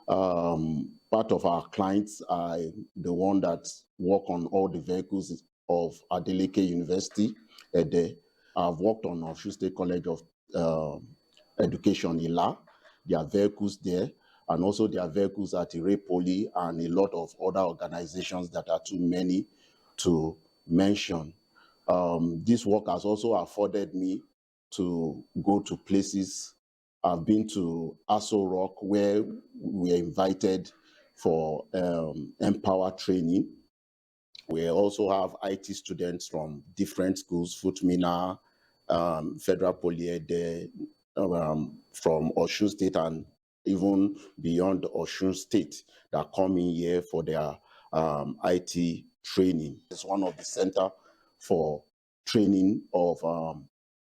Part of our clients are the one that work on all the vehicles of Adeleke University. I've worked on Osun State College of Education, ILA, their vehicles there, and also their vehicles at Erelu Poly, and a lot of other organizations that are too many to mention. This work has also afforded me to go to places. I've been to Aso Rock, where we were invited for Empower training. We also have IT students from different schools, Futmina, Federal Polyede, from Osun State, and even beyond Osun State, that come in here for their IT training. It's one of the center for training of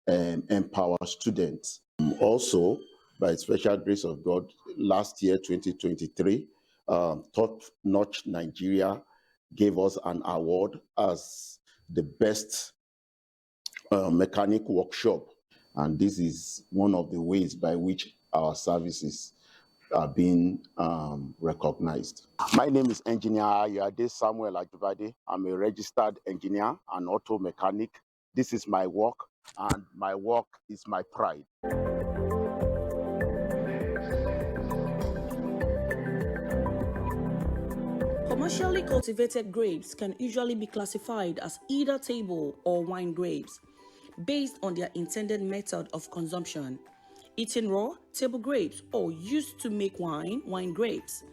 Empower students. Also, by special grace of God, last year, 2023, Top Notch Nigeria gave us an award as the best mechanic workshop. And this is one of the ways by which our services are being recognized. My name is Engineer Ojo Ajibike. I'm a registered engineer and auto mechanic. This is my work, and my work is my pride. Commercially cultivated grapes can usually be classified as either table or wine grapes, based on their intended method of consumption. Eaten raw, table grapes, or used to make wine, wine grapes.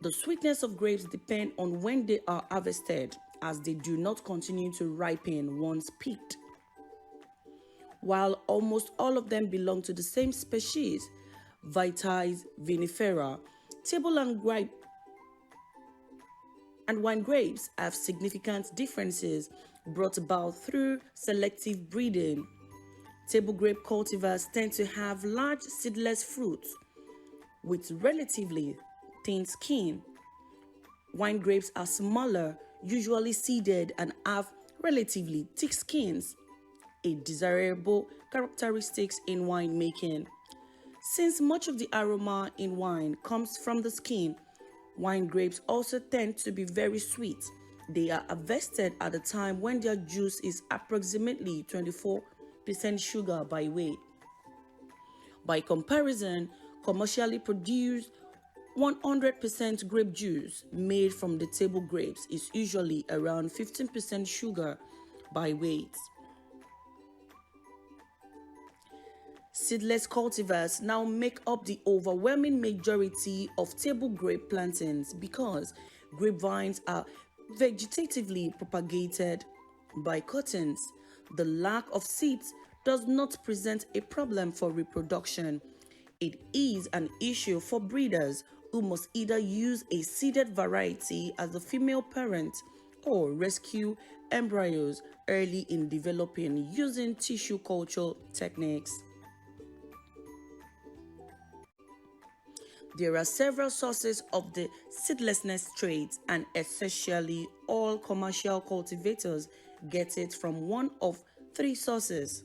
The sweetness of grapes depends on when they are harvested, as they do not continue to ripen once picked. While almost all of them belong to the same species, Vitis vinifera, table and wine grapes have significant differences brought about through selective breeding. Table grape cultivars tend to have large seedless fruits with relatively thin skin. Wine grapes are smaller, usually seeded, and have relatively thick skins, a desirable characteristic in winemaking. Since much of the aroma in wine comes from the skin, wine grapes also tend to be very sweet. They are harvested at a time when their juice is approximately 24% sugar by weight. By comparison, commercially produced 100% grape juice made from the table grapes is usually around 15% sugar by weight. Seedless cultivars now make up the overwhelming majority of table grape plantings because grapevines are vegetatively propagated by cuttings. The lack of seeds does not present a problem for reproduction. It is an issue for breeders who must either use a seeded variety as the female parent or rescue embryos early in developing using tissue culture techniques. There are several sources of the seedlessness trait, and essentially all commercial cultivators get it from one of three sources: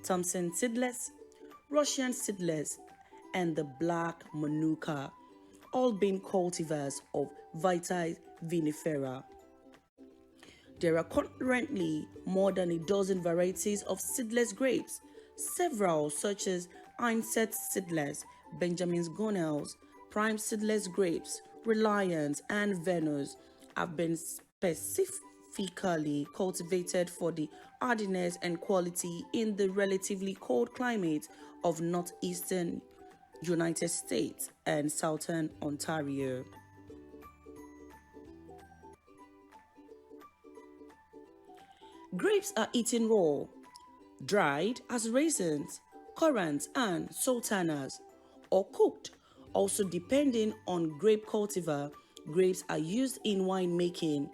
Thompson seedless, Russian seedless, and the black Manuka, all being cultivars of Vitis vinifera. There are currently more than a dozen varieties of seedless grapes. Several, such as Einset seedless, Benjamin's Gonels, Prime seedless grapes, Reliance, and Venus, have been specifically cultivated for the hardiness and quality in the relatively cold climate of northeastern United States and southern Ontario. Grapes are eaten raw, dried as raisins, currants, and sultanas, or cooked. Also, depending on grape cultivar, grapes are used in winemaking.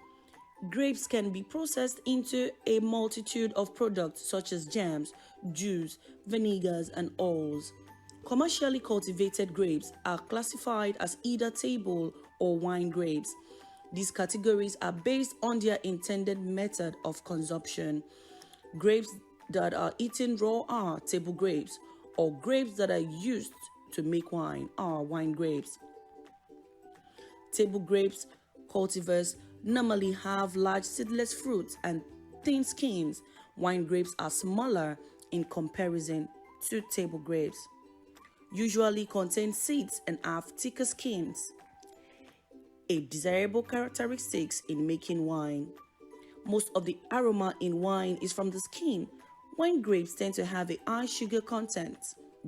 Grapes can be processed into a multitude of products such as jams, juice, vinegars, and oils. Commercially cultivated grapes are classified as either table or wine grapes. These categories are based on their intended method of consumption. Grapes that are eaten raw are table grapes, or grapes that are used to make wine are wine grapes. Table grapes cultivars normally have large seedless fruits and thin skins. Wine grapes are smaller in comparison to table grapes, usually contain seeds and have thicker skins, a desirable characteristic in making wine. Most of the aroma in wine is from the skin. Wine grapes tend to have a high sugar content.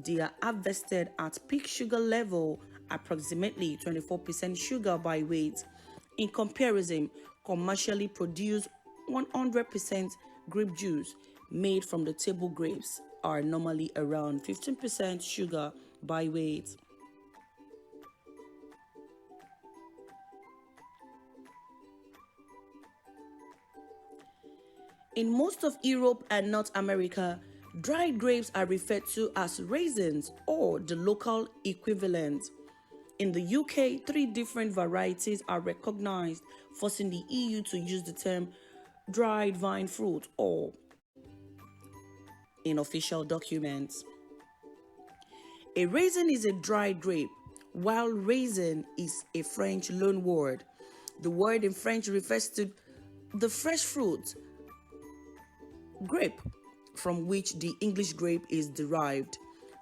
They are harvested at peak sugar level, approximately 24% sugar by weight. In comparison, commercially produced 100% grape juice made from the table grapes are normally around 15% sugar by weight. In most of Europe and North America, dried grapes are referred to as raisins or the local equivalent. In the UK, 3 different varieties are recognized, forcing the EU to use the term dried vine fruit or in official documents. A raisin is a dried grape, while raisin is a French loanword. The word in French refers to the fresh fruit, grape, from which the English grape is derived,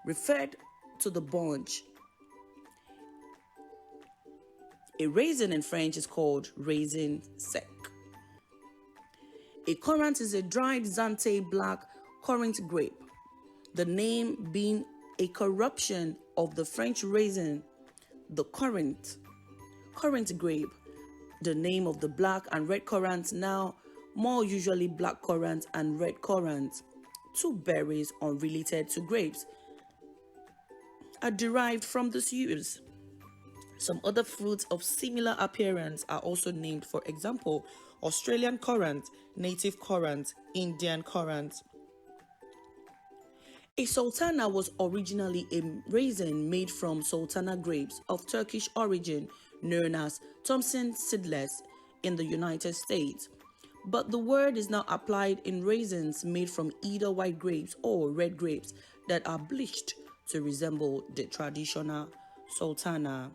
referred to the bunch. A raisin in French is called raisin sec. A currant is a dried Zante black currant grape, the name being a corruption of the French raisin, the currant grape, the name of the black and red currant, now more usually black currant and red currant, two berries unrelated to grapes, are derived from this use. Some other fruits of similar appearance are also named, for example, Australian currant, native currant, Indian currant. A sultana was originally a raisin made from sultana grapes of Turkish origin, known as Thompson seedless in the United States. But the word is now applied in raisins made from either white grapes or red grapes that are bleached to resemble the traditional sultana.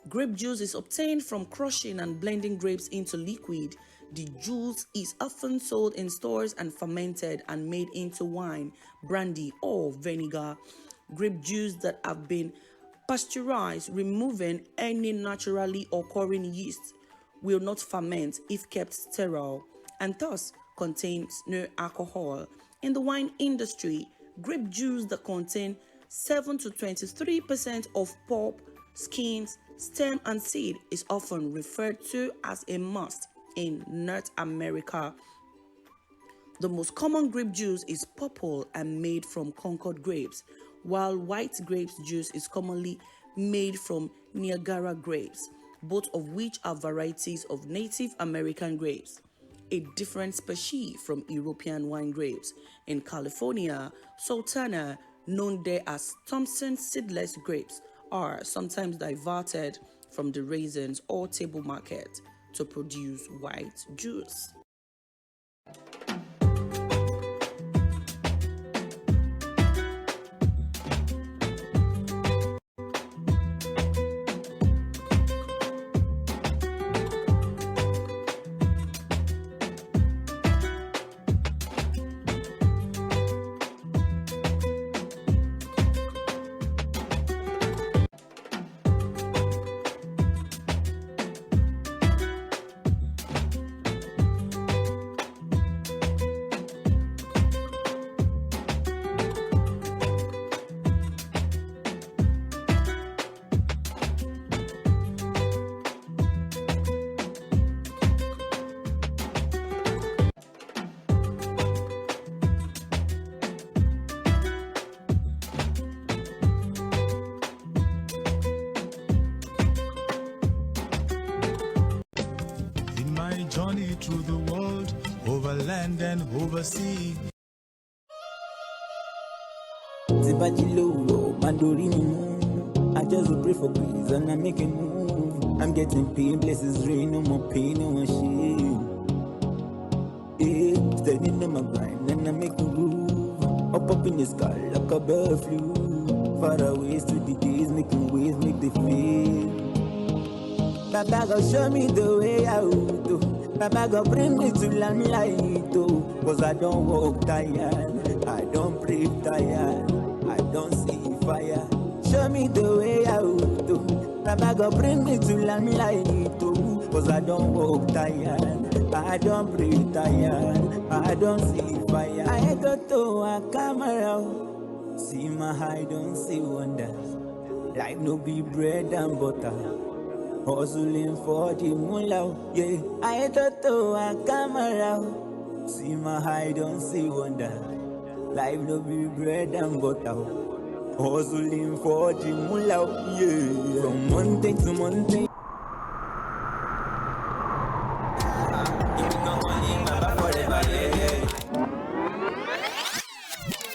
Grape juice is obtained from crushing and blending grapes into liquid. The juice is often sold in stores and fermented and made into wine, brandy, or vinegar. Grape juice that have been pasteurized, removing any naturally occurring yeast, will not ferment if kept sterile, and thus contains no alcohol. In the wine industry, grape juice that contain 7 to 23% of pulp, skins, stem, and seed is often referred to as a must in North America. The most common grape juice is purple and made from Concord grapes, while white grapes juice is commonly made from Niagara grapes, both of which are varieties of Native American grapes, a different species from European wine grapes. In California, Sultana, known there as Thompson seedless grapes, are sometimes diverted from the raisins or table market to produce white juice. Journey through the world, over land and over sea. I just pray for grace and I make a move. I'm getting pain, blessings rain, no more pain, no more shame. Yeah, standing on my grind and I make a groove. Up in the sky like a bird flew. Far away to the days, making waves, make the feel. Baba go show me the way out. Baba go bring me to limelight. Cause I don't walk tired, I don't breathe tired, I don't see fire. Show me the way out. Baba go bring me to limelight. Cause I don't walk tired, I don't breathe tired, I don't see fire. I go to a camera, see my eye, don't see wonders. Life no be bread and butter. Hustling for the moolah, yeah. I thought to a camera, see my eye, don't see wonder. Life no be bread and butter. Hustling for the moolah, yeah. From Monday to Monday.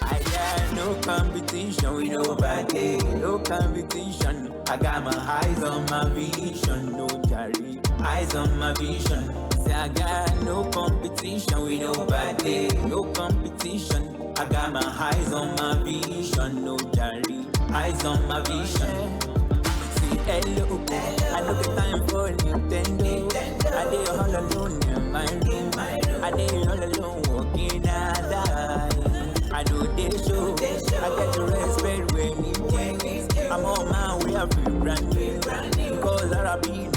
I got no competition with nobody, no competition. I got my eyes on my vision, no carry, eyes on my vision. Say I got no competition with nobody, no competition. I got my eyes on my vision, no carry, eyes on my vision. See, hello, I look at time for Nintendo. I did all alone in my room, I did all alone walking outside. I do this show, I get to respect when you can. I'm on my way, I feel brand new. Because I'll be you.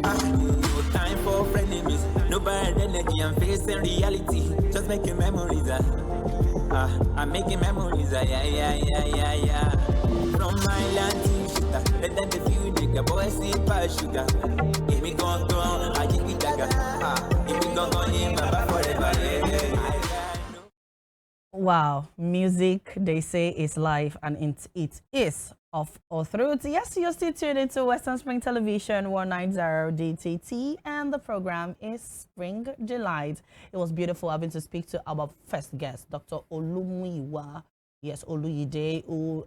No time for frenemies. No bad energy, I'm facing reality. Just making memories. I'm making memories. Yeah. From my land to sugar. Let them be few nigga. Boy, see past sugar. If we gon' go on, I give it dagger. If we gon' go in, my forever. Yeah. Wow, music, they say, is life, and it is of all truth. Yes, you're still tuned into Western Spring Television 190 DTT, and the program is Spring Delight. It was beautiful having to speak to our first guest, Dr. Olumuyiwa. Yes, Oluyide, who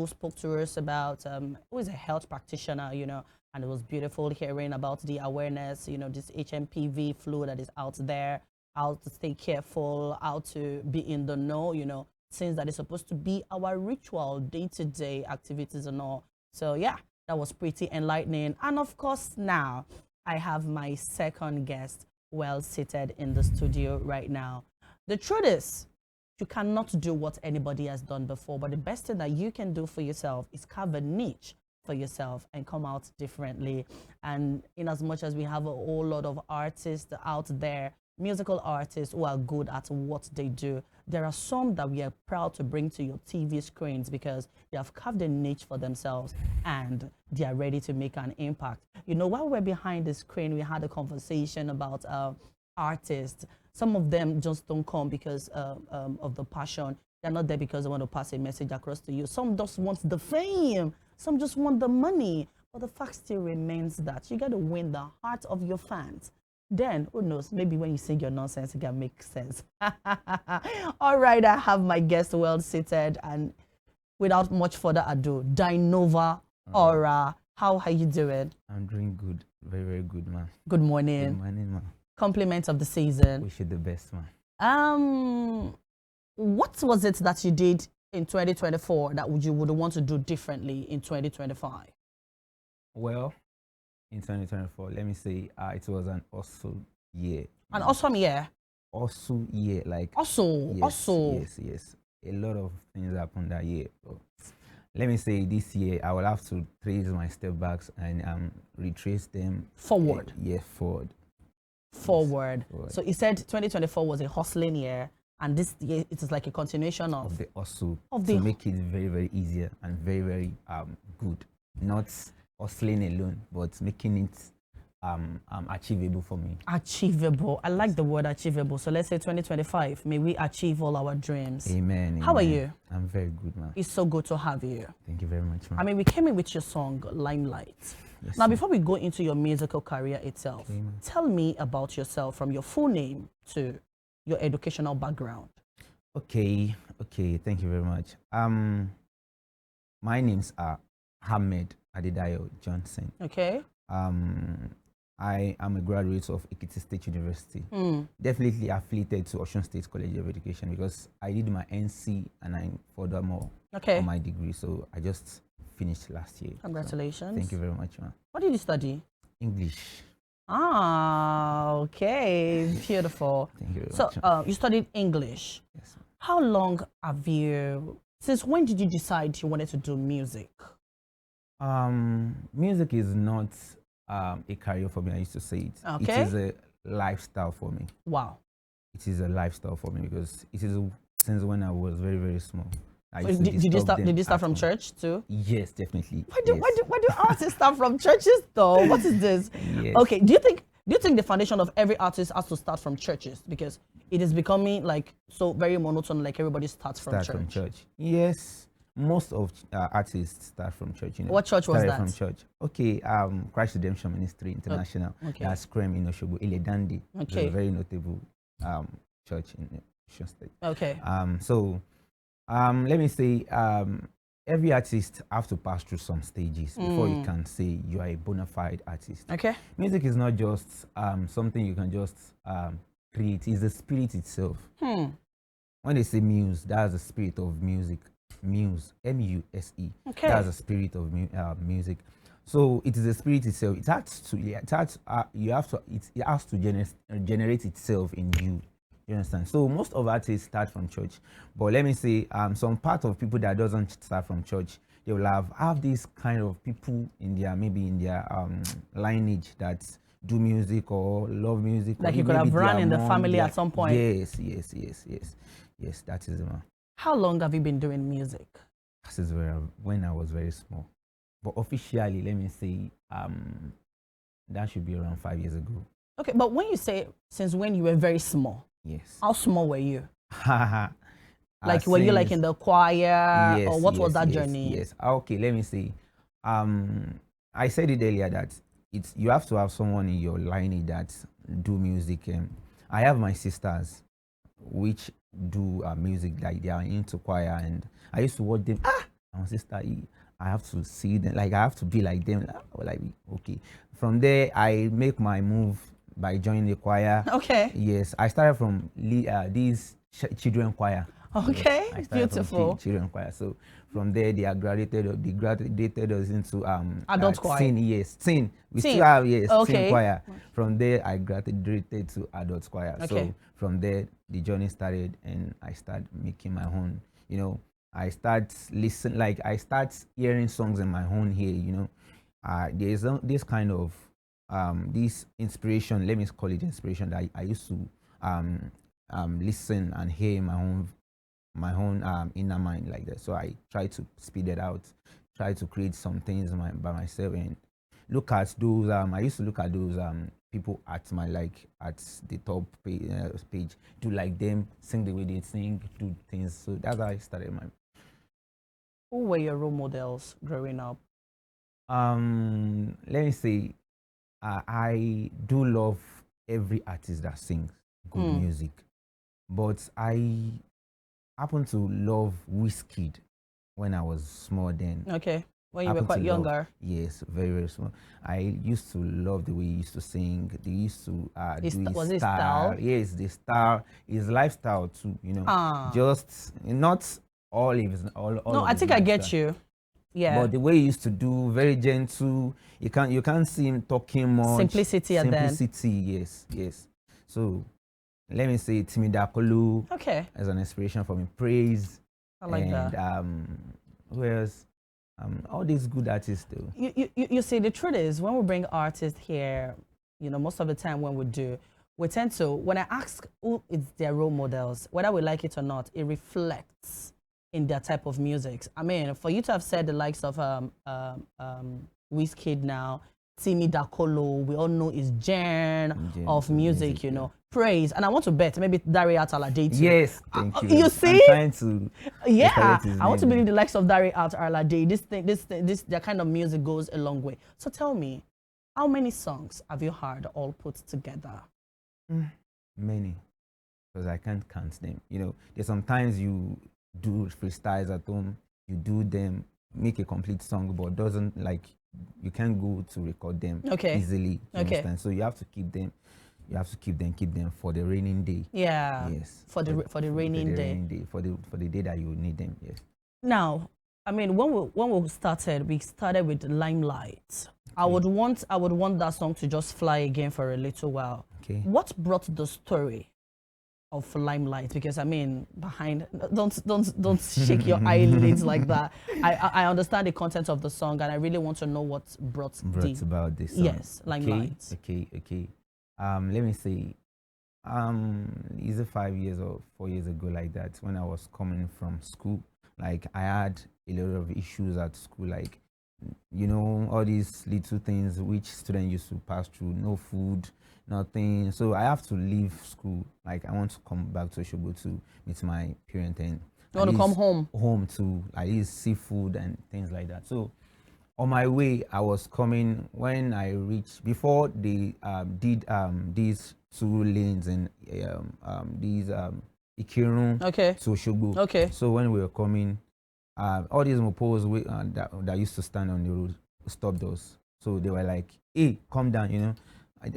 spoke to us about, who is a health practitioner, you know, and it was beautiful hearing about the awareness, you know, this HMPV flu that is out there, how to stay careful, how to be in the know, you know, things that is supposed to be our ritual, day-to-day activities and all. So yeah, that was pretty enlightening. And of course, now I have my second guest well seated in the studio right now. The truth is, you cannot do what anybody has done before, but the best thing that you can do for yourself is carve a niche for yourself and come out differently. And in as much as we have a whole lot of artists out there, musical artists who are good at what they do, there are some that we are proud to bring to your TV screens because they have carved a niche for themselves and they are ready to make an impact. You know, while we're behind the screen, we had a conversation about artists. Some of them just don't come because of the passion. They're not there because they want to pass a message across to you. Some just want the fame. Some just want the money. But the fact still remains that you got to win the heart of your fans. Then, who knows, maybe when you sing your nonsense, it can make sense. All right, I have my guest well seated, and without much further ado, Dinova Aura, how are you doing? I'm doing good, very, very good, man. Good morning. Good morning, man. Compliments of the season. Wish you the best, man. What was it that you did in 2024 that you would want to do differently in 2025? Well, in 2024, let me say it was an awesome year. An awesome year? Awesome year, like... Also. Yes. A lot of things happened that year. So, let me say this year, I will have to trace my step backs and retrace them. Forward? Forward. Forward. Yes, forward. So you said 2024 was a hustling year, and this year it is like a continuation of the hustle. Of the... To make it very, very easier and very, very good. Not hustling alone, but making it achievable for me. Achievable. I like the word achievable. So let's say 2025, may we achieve all our dreams. Amen. How are you? I'm very good, man. It's so good to have you. Thank you very much, man. I mean, we came in with your song, Limelight. Yes, now, before we go into your musical career itself, tell me about yourself from your full name to your educational background. Okay. Thank you very much. My names are Ahmed Adedayo Johnson. Okay. I am a graduate of Ekiti State University. Definitely affiliated to Osun State College of Education because I did my NC and I furthermore on my degree. So I just finished last year. Congratulations. So thank you very much, man. What did you study? English. Ah, okay. Beautiful. Thank you very much. So you studied English. Yes. How long have you, since when did you decide you wanted to do music? Music is not a career for me, I used to say it. Okay. It is a lifestyle for me. Wow. It is a lifestyle for me because it is since when I was very, very small. Did you start from church too? Yes, definitely. Why do artists start from churches though? What is this? Yes. Okay, do you think the foundation of every artist has to start from churches? Because it is becoming like so very monotone, like everybody starts from church. Yes. Most of artists start from church. You know. What church was that? From church. Okay, Christ Redemption Ministry International. Okay. That's Krem in Oshobo, Iledandi. Okay. A very notable church in Osun State. Okay. So let me say every artist have to pass through some stages before you can say you are a bona fide artist. Okay. Music is not just something you can just create. It's the spirit itself. When they say muse, that's the spirit of music. Muse, M-U-S-E. Okay. That's the spirit of music. So it is the spirit itself. It has to generate itself in you. You understand? So most of artists start from church, but let me say some part of people that doesn't start from church, they will have these kind of people in their maybe in their lineage that do music or love music. Like or you could have maybe run their in the mom, family their- at some point. Yes, that is the one. How long have you been doing music? This is when I was very small. But officially, let me say, that should be around 5 years ago. Okay, but when you say since when you were very small, Yes. how small were you? Like were you like in the choir Yes, or what was that yes, journey? Yes. Okay, let me see. I said it earlier that you have to have someone in your lineage that do music. I have my sisters, which do music, like they are into choir, and I used to watch them. My sister, I have to see them, like I have to be like them. Like okay. From there, I make my move by joining the choir. Okay. Yes, I started from these children choir. Okay, Yes, I started beautiful. From children choir. So from there, they graduated us into Adult choir. teen. Yes, teen. We Teen. still have Okay. teen choir. From there, I graduated to adult choir. Okay. So from there, the journey started, and I started making my own. You know, I start hearing songs in my own ear. There's this kind of this inspiration. Let me call it inspiration that I used to listen and hear in my own inner mind like that. So I try to speed it out, try to create some things by myself, and look at those. I used to look at those people at the top page, do like them, sing the way they sing, do things. So that's how I started my. Who were your role models growing up? Let me say, I do love every artist that sings good music, but I happen to love Wizkid when I was small then. Okay, when you were quite younger. Yes, very, very small. I used to love the way he used to sing. They used to do his was it style. style? Yes, the style, his lifestyle too, Just not all his all No, of I his think I get lifestyle. you. Yeah. But the way he used to do, very gentle. You can't see him talking much. Simplicity at then. Simplicity, yes. So let me say Timi Dakolo Okay. as an inspiration for me. Praise. I like that. Who else? All these good artists too. You see, the truth is, when we bring artists here, most of the time when we tend to, when I ask who is their role models, whether we like it or not, it reflects in their type of music. I mean, for you to have said the likes of Wizkid now, Timi Dakolo, we all know is Jen of music, Praise. And I want to bet maybe Dariat Alade too. Yes, thank you. You see? I'm trying to I want to believe the likes of Dariat Alade. This their kind of music goes a long way. So tell me, how many songs have you heard all put together? Many, because I can't count them. There's sometimes you do freestyles at home, you do them, make a complete song, but doesn't you can't go to record them easily. Understand? So you have to keep them. You have to keep them for the raining day. Yeah. Yes. For the raining day. For the day that you need them. Yes. Now, I mean, when we started with Limelight. Okay. I would want that song to just fly again for a little while. Okay. What brought the story of Limelight? Because I mean, don't shake your eyelids like that. I understand the content of the song, and I really want to know what brought about this song. Yes, Limelight. Okay. Let me say, is it 5 years or 4 years ago like that, when I was coming from school, like I had a lot of issues at school, like all these little things which students used to pass through, no food, nothing. So I have to leave school. Like I want to come back to Osogbo to meet my parents, and you want to come home to at least see food and things like that. So on my way, I was coming when I reached, before they did these 2 lanes in these Ikirun to Osogbo. Okay. So when we were coming, all these mopos that used to stand on the road stopped us. So they were like, "Hey, come down,"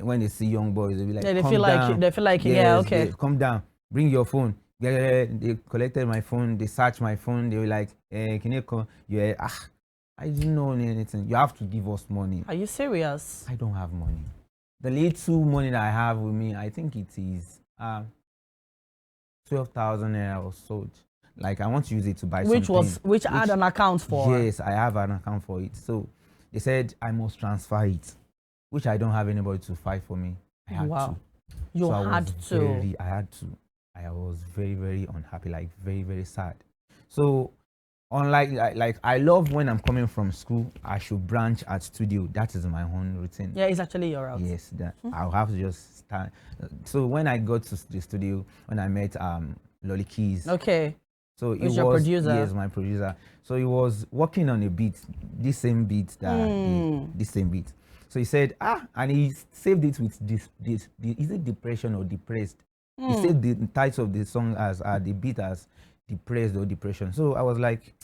When they see young boys, they'll be like, they come feel down. They feel like, yeah, okay. Come down, bring your phone. They collected my phone, they searched my phone, they were like, can you come? I didn't know anything. You have to give us money. Are you serious? I don't have money. The little money that I have with me, I think it is 12,000 naira or so. Like I want to use it to buy which I had an account for. Yes, I have an account for it. So they said I must transfer it, which I don't have anybody to fight for me. I had to. You had to. I had to. I was very, very unhappy, like very, very sad. So unlike like I love when I'm coming from school, I should branch at studio. That is my own routine. Yeah, it's actually your route. Yes, that I'll have to just start. So when I got to the studio, when I met Lolly Keys. Okay. So it was your producer. Yes, my producer. So he was working on a beat, this same beat this same beat. So he said, and he saved it with this is it depression or depressed? He said the title of the song as the beat as depressed or depression. So I was like,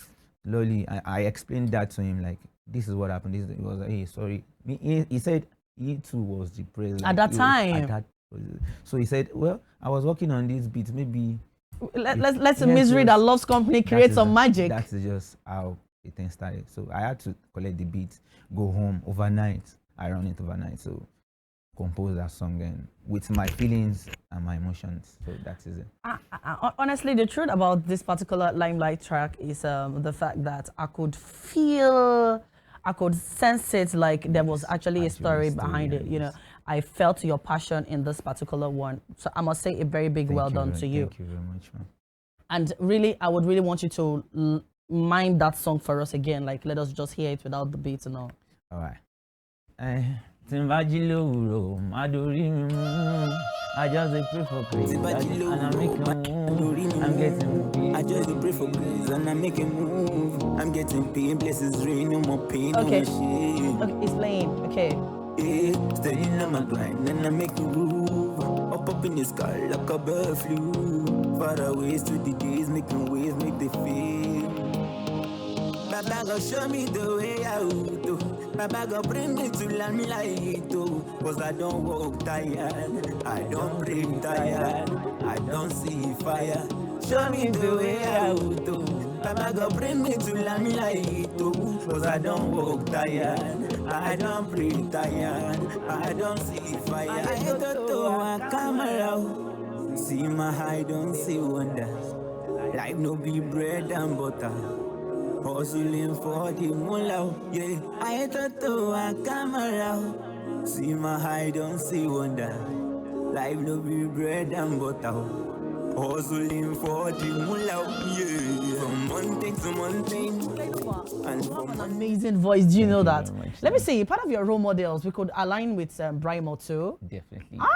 Lolly, I explained that to him, like, this is what happened. He was like, hey, sorry. He said he too was depressed. At that time. So he said, well, I was working on this beat, maybe. Let's a misery that loves company create some magic. That's just how the thing started. So I had to collect the beat, go home overnight. I run it overnight. So compose that song and with my feelings and my emotions. So that is it. Honestly, the truth about this particular Limelight track is the fact that I could sense it, like there was actually a story behind it. You know, I felt your passion in this particular one. So I must say a very big well done to you. Thank you very much, man. And really, I would really want you to mime that song for us again. Like, let us just hear it without the beats and all. All right. I just pray for grace and I'm making move. I'm getting paid. I just pray for grace and I'm making move. I'm getting paid. Blessings rain, no more pain, no more shame. Okay, it's playing. Okay. Staying on my grind and I make a move. Up in the sky like a bird flew. Far away to the days, making waves, make the feel. Baba go show me the way out. Baba go bring me to limelight. Cause I don't walk tired, I don't breathe tired, I don't see fire. Show me the way out. Baba go bring me to limelight. Cause I don't walk tired, I don't breathe tired, I don't see fire. I come around. See my high, don't see wonders. Life no be bread and butter. Hustling for the mullah, yeah. I come around. See my high, don't see wonder. Life no be bread and butter. Hustling for the mullah, yeah. From mountain to mountain. And an amazing voice. Do you know that? Let me see. Part of your role models, we could align with Brimo too. Definitely. Wow.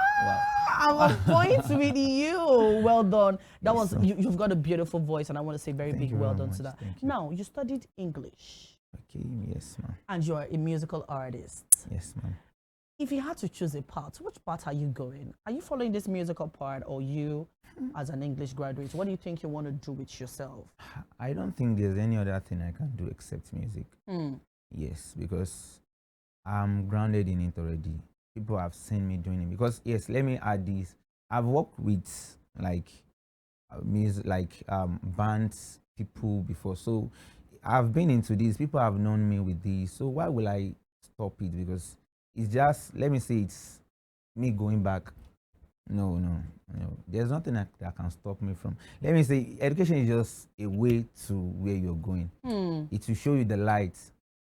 I'm on point with you. Well done. That was you've got a beautiful voice, and I want to say very big well done to that. Now, you studied English. Okay, yes, ma'am. And you're a musical artist. Yes, ma'am. If you had to choose a part, which part are you going? Are you following this musical part, or you, as an English graduate, what do you think you want to do with yourself? I don't think there's any other thing I can do except music. Yes, because I'm grounded in it already. People have seen me doing it. Because yes, let me add this. I've worked with like music, like bands, people before. So I've been into this. People have known me with this. So why will I stop it? Because it's just, let me say, it's me going back. No. There's nothing that can stop me from. Let me say, education is just a way to where you're going. It will show you the light.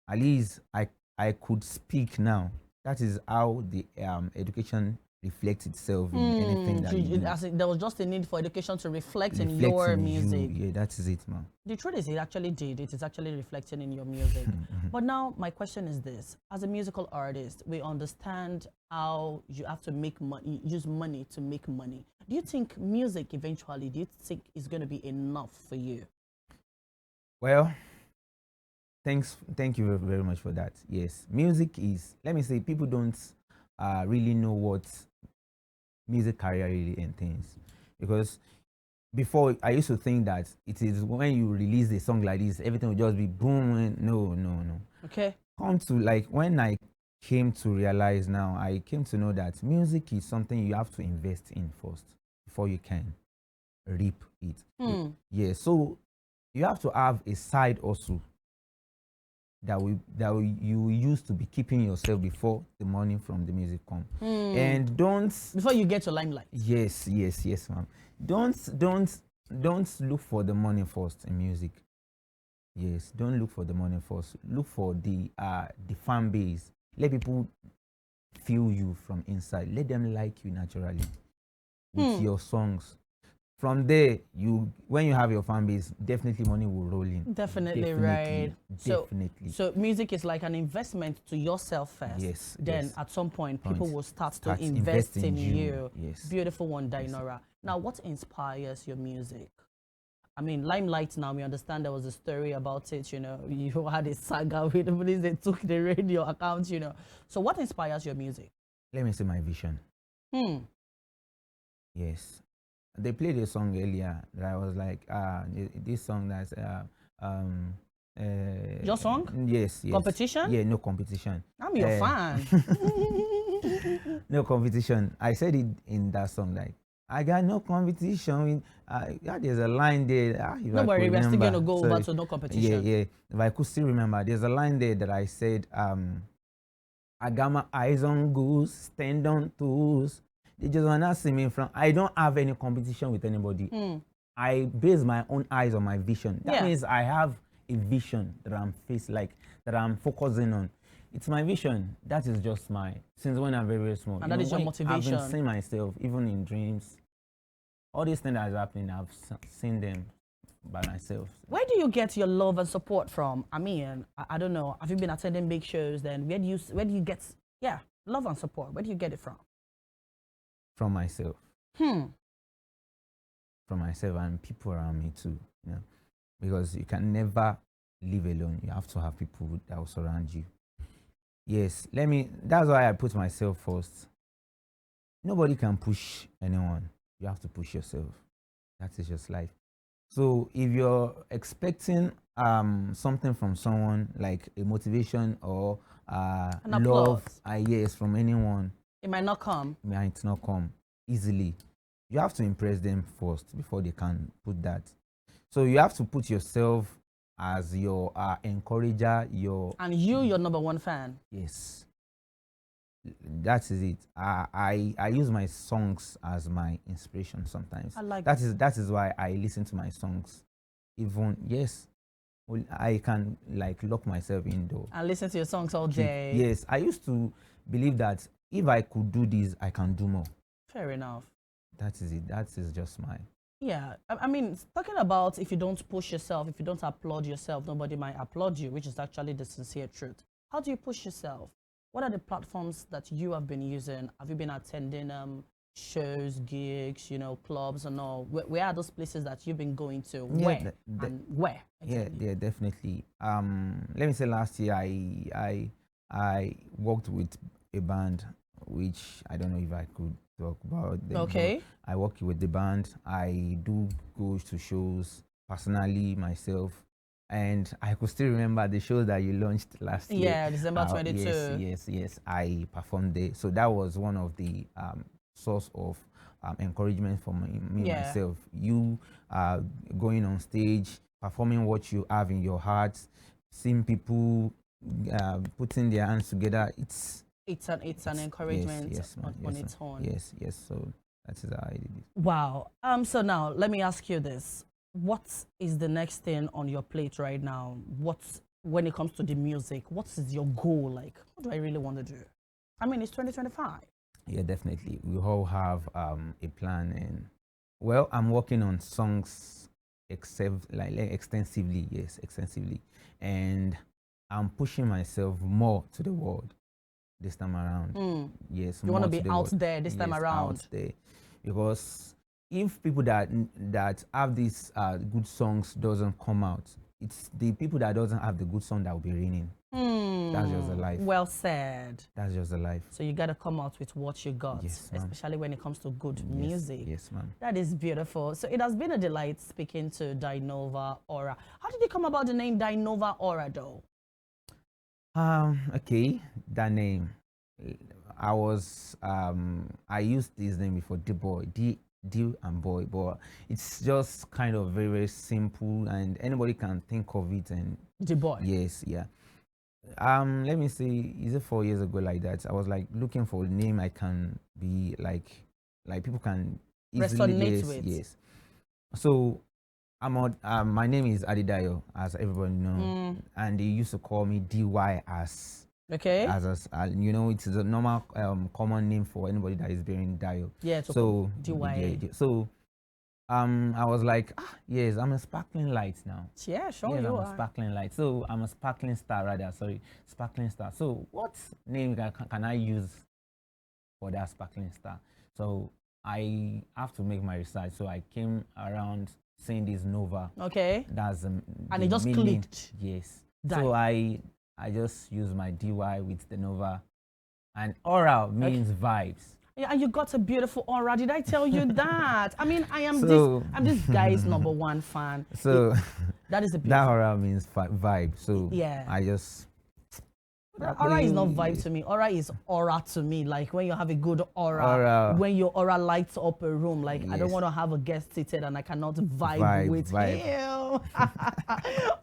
At least I could speak now. That is how the education reflects itself in anything that you do. There was just a need for education to reflect in your music. Yeah, that is it, man. The truth is, it actually did. It is actually reflecting in your music. But now, my question is this. As a musical artist, we understand how you have to make money, use money to make money. Do you think music eventually, do you think is going to be enough for you? Well, thank you very much for that. Yes, music is, let me say, people don't really know what music career really entails. Because before, I used to think that it is when you release a song like this, everything will just be boom. No. Okay. Come to, like, when I came to realize now, I came to know that music is something you have to invest in first before you can reap it. Yeah, so you have to have a side also that you use to be keeping yourself before the money from the music come. And don't, before you get to limelight. Yes, ma'am. Don't don't look for the money first in music. Yes, don't look for the money first. Look for the fan base. Let people feel you from inside. Let them like you naturally with your songs. From there, when you have your fan base, definitely money will roll in. Definitely, right. Definitely. So music is like an investment to yourself first. Yes. Then yes. at some point, people will start to invest invest in you. Yes. Beautiful one, Dinora. Now, what inspires your music? I mean, Limelight now, we understand there was a story about it, you know, you had a saga with the police, they took the radio account, you know. So what inspires your music? Let me see my vision. Yes. They played a song earlier that I was like, this song that's your song? Yes. Competition? Yeah, no competition. I'm your fan. No competition. I said it in that song, like, I got no competition. There's a line there. No worry, we're still going to go over to no competition. Yeah. If I could still remember, there's a line there that I said, I got my eyes on goose, stand on toes. They just want to see me from. I don't have any competition with anybody. I base my own eyes on my vision. That means I have a vision that that I'm focusing on. It's my vision. That is just since when I'm very, very small. And that is your motivation. I've been seeing myself, even in dreams. All these things that are happening, I've seen them by myself. Where do you get your love and support from? I mean, I don't know. Have you been attending big shows then? Where do you get, love and support? Where do you get it from? From myself. From myself and people around me too. You know? Because you can never live alone. You have to have people that will surround you. Yes, that's why I put myself first. Nobody can push anyone. You have to push yourself. That is just life. So if you're expecting something from someone, like a motivation or love, yes, from anyone, it might not come. It might not come easily. You have to impress them first before they can put that. So you have to put yourself as your encourager, your number one fan. Yes, that is it. I use my songs as my inspiration sometimes. I like that is why I listen to my songs. Even I can like lock myself indoor and listen to your songs all day. Yes, I used to believe that if I could do this, I can do more. Fair enough. That is it. That is just my. Yeah, I mean, talking about if you don't push yourself, if you don't applaud yourself, nobody might applaud you, which is actually the sincere truth. How do you push yourself? What are the platforms that you have been using? Have you been attending shows, gigs, clubs and all? Where are those places that you've been going to? Where? Where? Exactly? Yeah, definitely. Let me say last year I worked with a band, which I don't know if I could talk about them. Okay. I work with the band. I do go to shows personally myself, and I could still remember the shows that you launched last year. Yeah, December 22. Yes. I performed there, so that was one of the source of encouragement for me myself. You going on stage, performing what you have in your heart, seeing people putting their hands together. It's an encouragement on its own. Yes. So that is how I did it. Wow. So now let me ask you this: what is the next thing on your plate right now? When it comes to the music, what is your goal? Like, what do I really want to do? I mean, it's 2025. Yeah, definitely. We all have a plan, and well, I'm working on songs extensively. Yes, extensively, and I'm pushing myself more to the world this time around. Yes, you want to be out there this time around. Out there, because if people that have these good songs doesn't come out, it's the people that doesn't have the good song that will be reigning. That's just the life. Well said. That's just the life. So you got to come out with what you got, yes, especially when it comes to good music. Yes, ma'am. That is beautiful. So it has been a delight speaking to Dinova Aura. How did you come about the name Dinova Aura, though? Okay, that name. I used this name before, the boy, D and boy, but it's just kind of very, very simple, and anybody can think of it. And the boy. Yes, yeah. Let me see. Is it 4 years ago like that? I was like looking for a name I can be like people can easily resonate with. Yes. So my name is Adedayo, as everybody knows, and they used to call me DY as. Okay. As you know, it's a normal common name for anybody that is bearing Dayo. Yeah. So DY. So I was like, yes, I'm a sparkling light now. Yeah, sure, yes, you I'm are. a sparkling light. So I'm a sparkling star, rather. Sorry, sparkling star. So what name can I use for that sparkling star? So I have to make my research. So I came around saying this Nova. Okay. That's and it just clicked. Yes. Die. So I just use my DY with the Nova, and aura means vibes. Yeah, and you got a beautiful aura. Did I tell you that? I mean, I'm this guy's #1 fan. So that is a that aura means vibe. So yeah, I just. Aura is not vibe to me. Aura is aura to me. Like when you have a good aura. When your aura lights up a room. Like yes. I don't want to have a guest seated and I cannot vibe with him.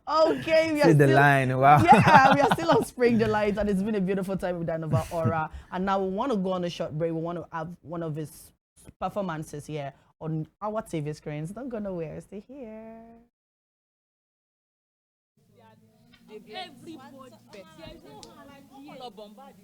Okay, we are the line. Wow. Yeah, we are still on Spring Delight, and it's been a beautiful time with Danova Aura. And now we want to go on a short break. We want to have one of his performances here on our TV screens. Don't go nowhere. Stay here. Everybody, there's no like bombard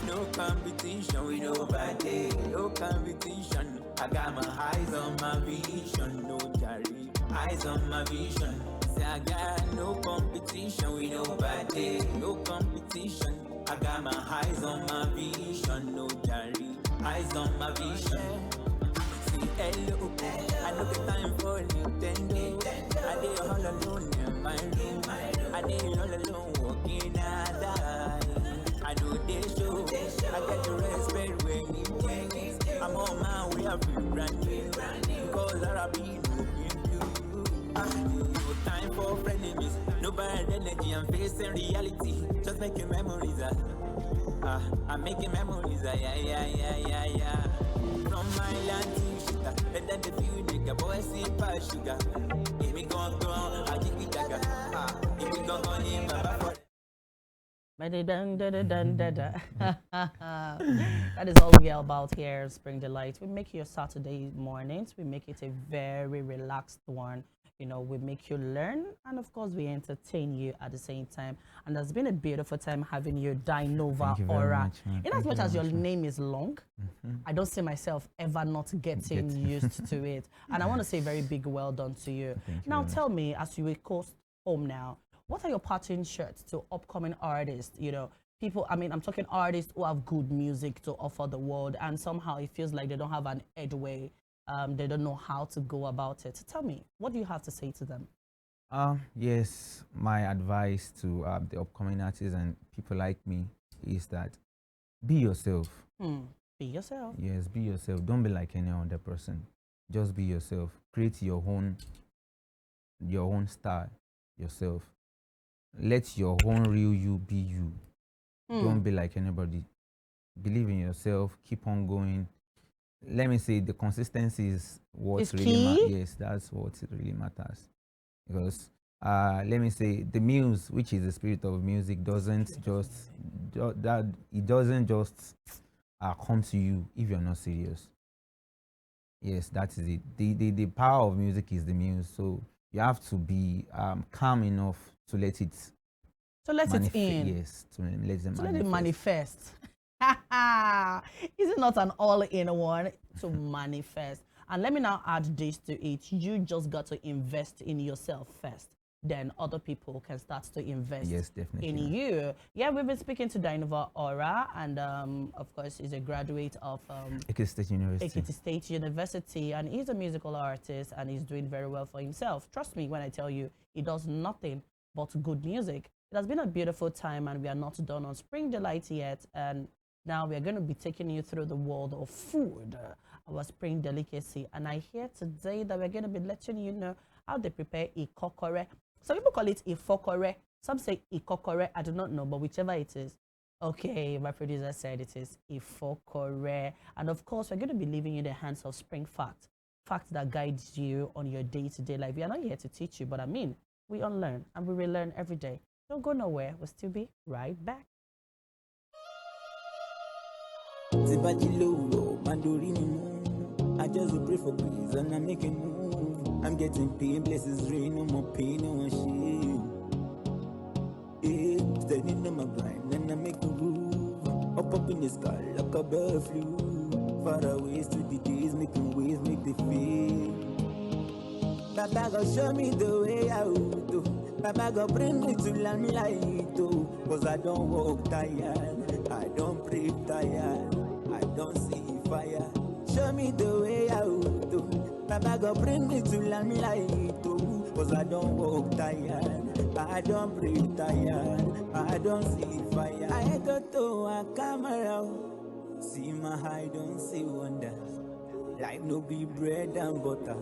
no competition with nobody, no competition. I got my eyes on my vision, no jari, eyes on my vision. Say I got no competition with nobody, no competition. I got my eyes on my vision, no jari, eyes on my vision. See hello, I know the time for Nintendo. I did all alone in my room, I did all alone walking and I do this show, I get the respect when you can. I'm on my way, I've been branding, because I've been looking you. No time for frenemies, no bad energy, I'm facing reality. Just making memories, I'm making memories, yeah. From my land to sugar, better than the few nigga, boy, see past sugar. If we gon' go, I think we dagger. If we gon' go in my back. That is all we are about here, Spring Delight. We make your Saturday mornings, we make it a very relaxed one. You know, we make you learn, and of course we entertain you at the same time. And there's been a beautiful time having your Dinova Aura. In as much as your name is long, I don't see myself ever not getting used to it. And I want to say a very big well done to you. Now tell me, as you coast home now, what are your parting shots to upcoming artists? You know, people, I mean, I'm talking artists who have good music to offer the world, and somehow it feels like they don't have an headway. They don't know how to go about it. Tell me, what do you have to say to them? Yes, my advice to the upcoming artists and people like me is that be yourself. Be yourself. Yes, be yourself. Don't be like any other person. Just be yourself. Create your own style yourself. Let your own real you be you. Don't be like anybody. Believe in yourself. Keep on going. Let me say the consistency is what really matters. Yes, that's what really matters. Because let me say the muse, which is the spirit of music, doesn't just come to you if you're not serious. Yes, that is it. The power of music is the muse. So you have to be calm enough to let it. So let it in. Yes, to let it manifest. Is it not an all-in-one to manifest? And let me now add this to it. You just got to invest in yourself first. Then other people can start to invest in you. Yeah, we've been speaking to Dinova Aura, and of course, he's a graduate of Ekiti State University. Ekiti State University, and he's a musical artist, and he's doing very well for himself. Trust me when I tell you, he does nothing but good music. It has been a beautiful time, and we are not done on Spring Delight yet. And now we are going to be taking you through the world of food, our spring delicacy. And I hear today that we're going to be letting you know how they prepare ikokore. Some people call it ifokore. Some say ikokore. I do not know, but whichever it is, Okay, my producer said it is Ifokore. And of course, we're going to be leaving you in the hands of Spring Fact. Facts that guides you on your day-to-day life. We are not here to teach you, but I mean, we unlearn and we relearn every day. Don't go nowhere. We'll still be right back. I just pray for grace and I make a move. I'm getting pain, blessings rain, no more pain, no more shame. Yeah, standing on my grind and I make a move. Up in the sky like a bird flew. Far away to the days, making waves, make the feel. Baba go show me the way out. Baba go bring me to limelight. Cause I don't walk tired, I don't pray tired, I don't see fire. Show me the way out. Baba go bring me to limelight. Cause I don't walk tired, I don't pray tired, I don't see fire. I got to a camera. See my high, don't see wonder. Life no be bread and butter.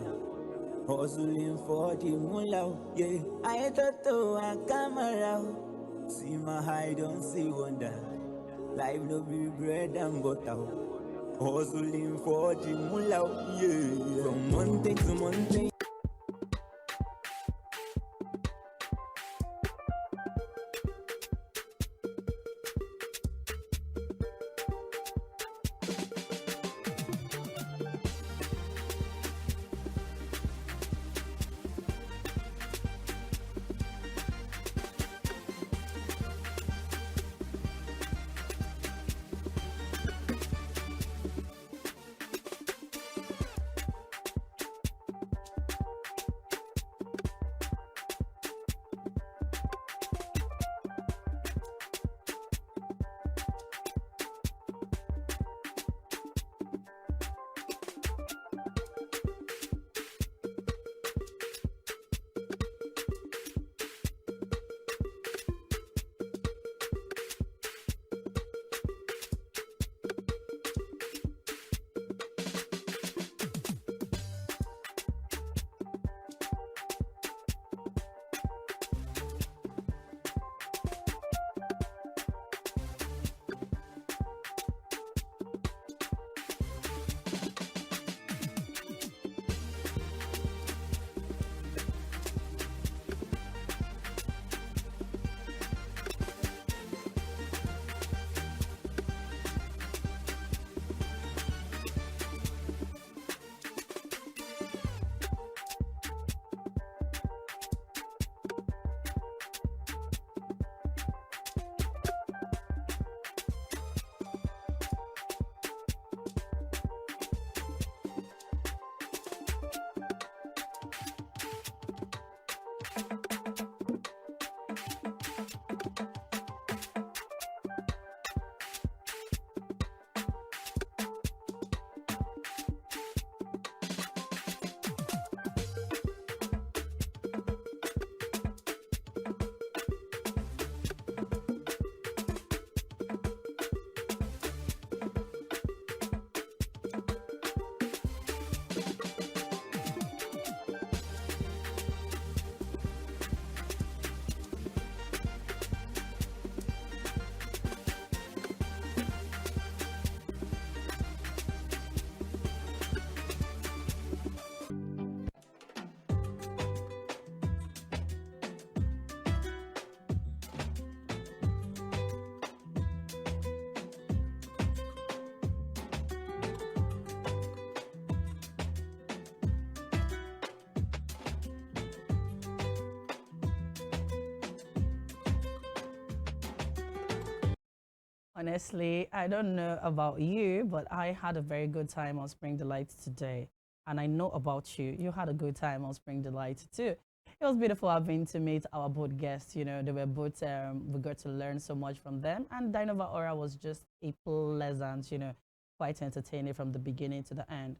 Hustling for the moolah, yeah. I thought to a camera. See my high, don't see wonder. Life no be bread and butter. Hustling for the moolah, yeah. From Monday to Monday. Honestly, I don't know about you, but I had a very good time on Spring Delights today. And I know about you. You had a good time on Spring Delights too. It was beautiful having to meet our both guests. You know, they were both, we got to learn so much from them. And Dinova Aura was just a pleasant, quite entertaining from the beginning to the end.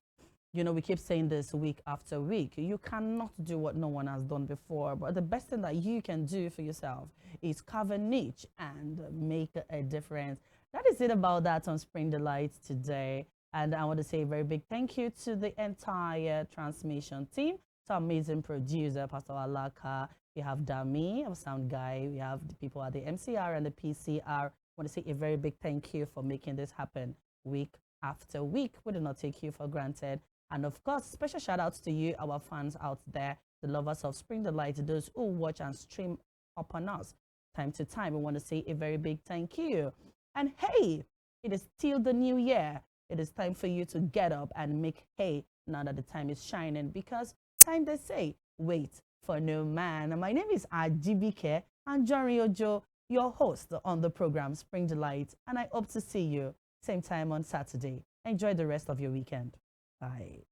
You know, we keep saying this week after week. You cannot do what no one has done before, but the best thing that you can do for yourself is carve a niche and make a difference. That is it about that on Spring Delights today. And I want to say a very big thank you to the entire transmission team, to our amazing producer, Pastor Alaka. We have Dami, our sound guy. We have the people at the MCR and the PCR. want to say a very big thank you for making this happen week after week. We do not take you for granted. And of course, special shout outs to you, our fans out there, the lovers of Spring Delight, those who watch and stream upon us time to time. We want to say a very big thank you. And hey, it is still the new year. It is time for you to get up and make hay now that the time is shining, because time, they say, wait for no man. My name is Ajibike and Johnny Ojo, your host on the program Spring Delight, and I hope to see you same time on Saturday. Enjoy the rest of your weekend. Bye.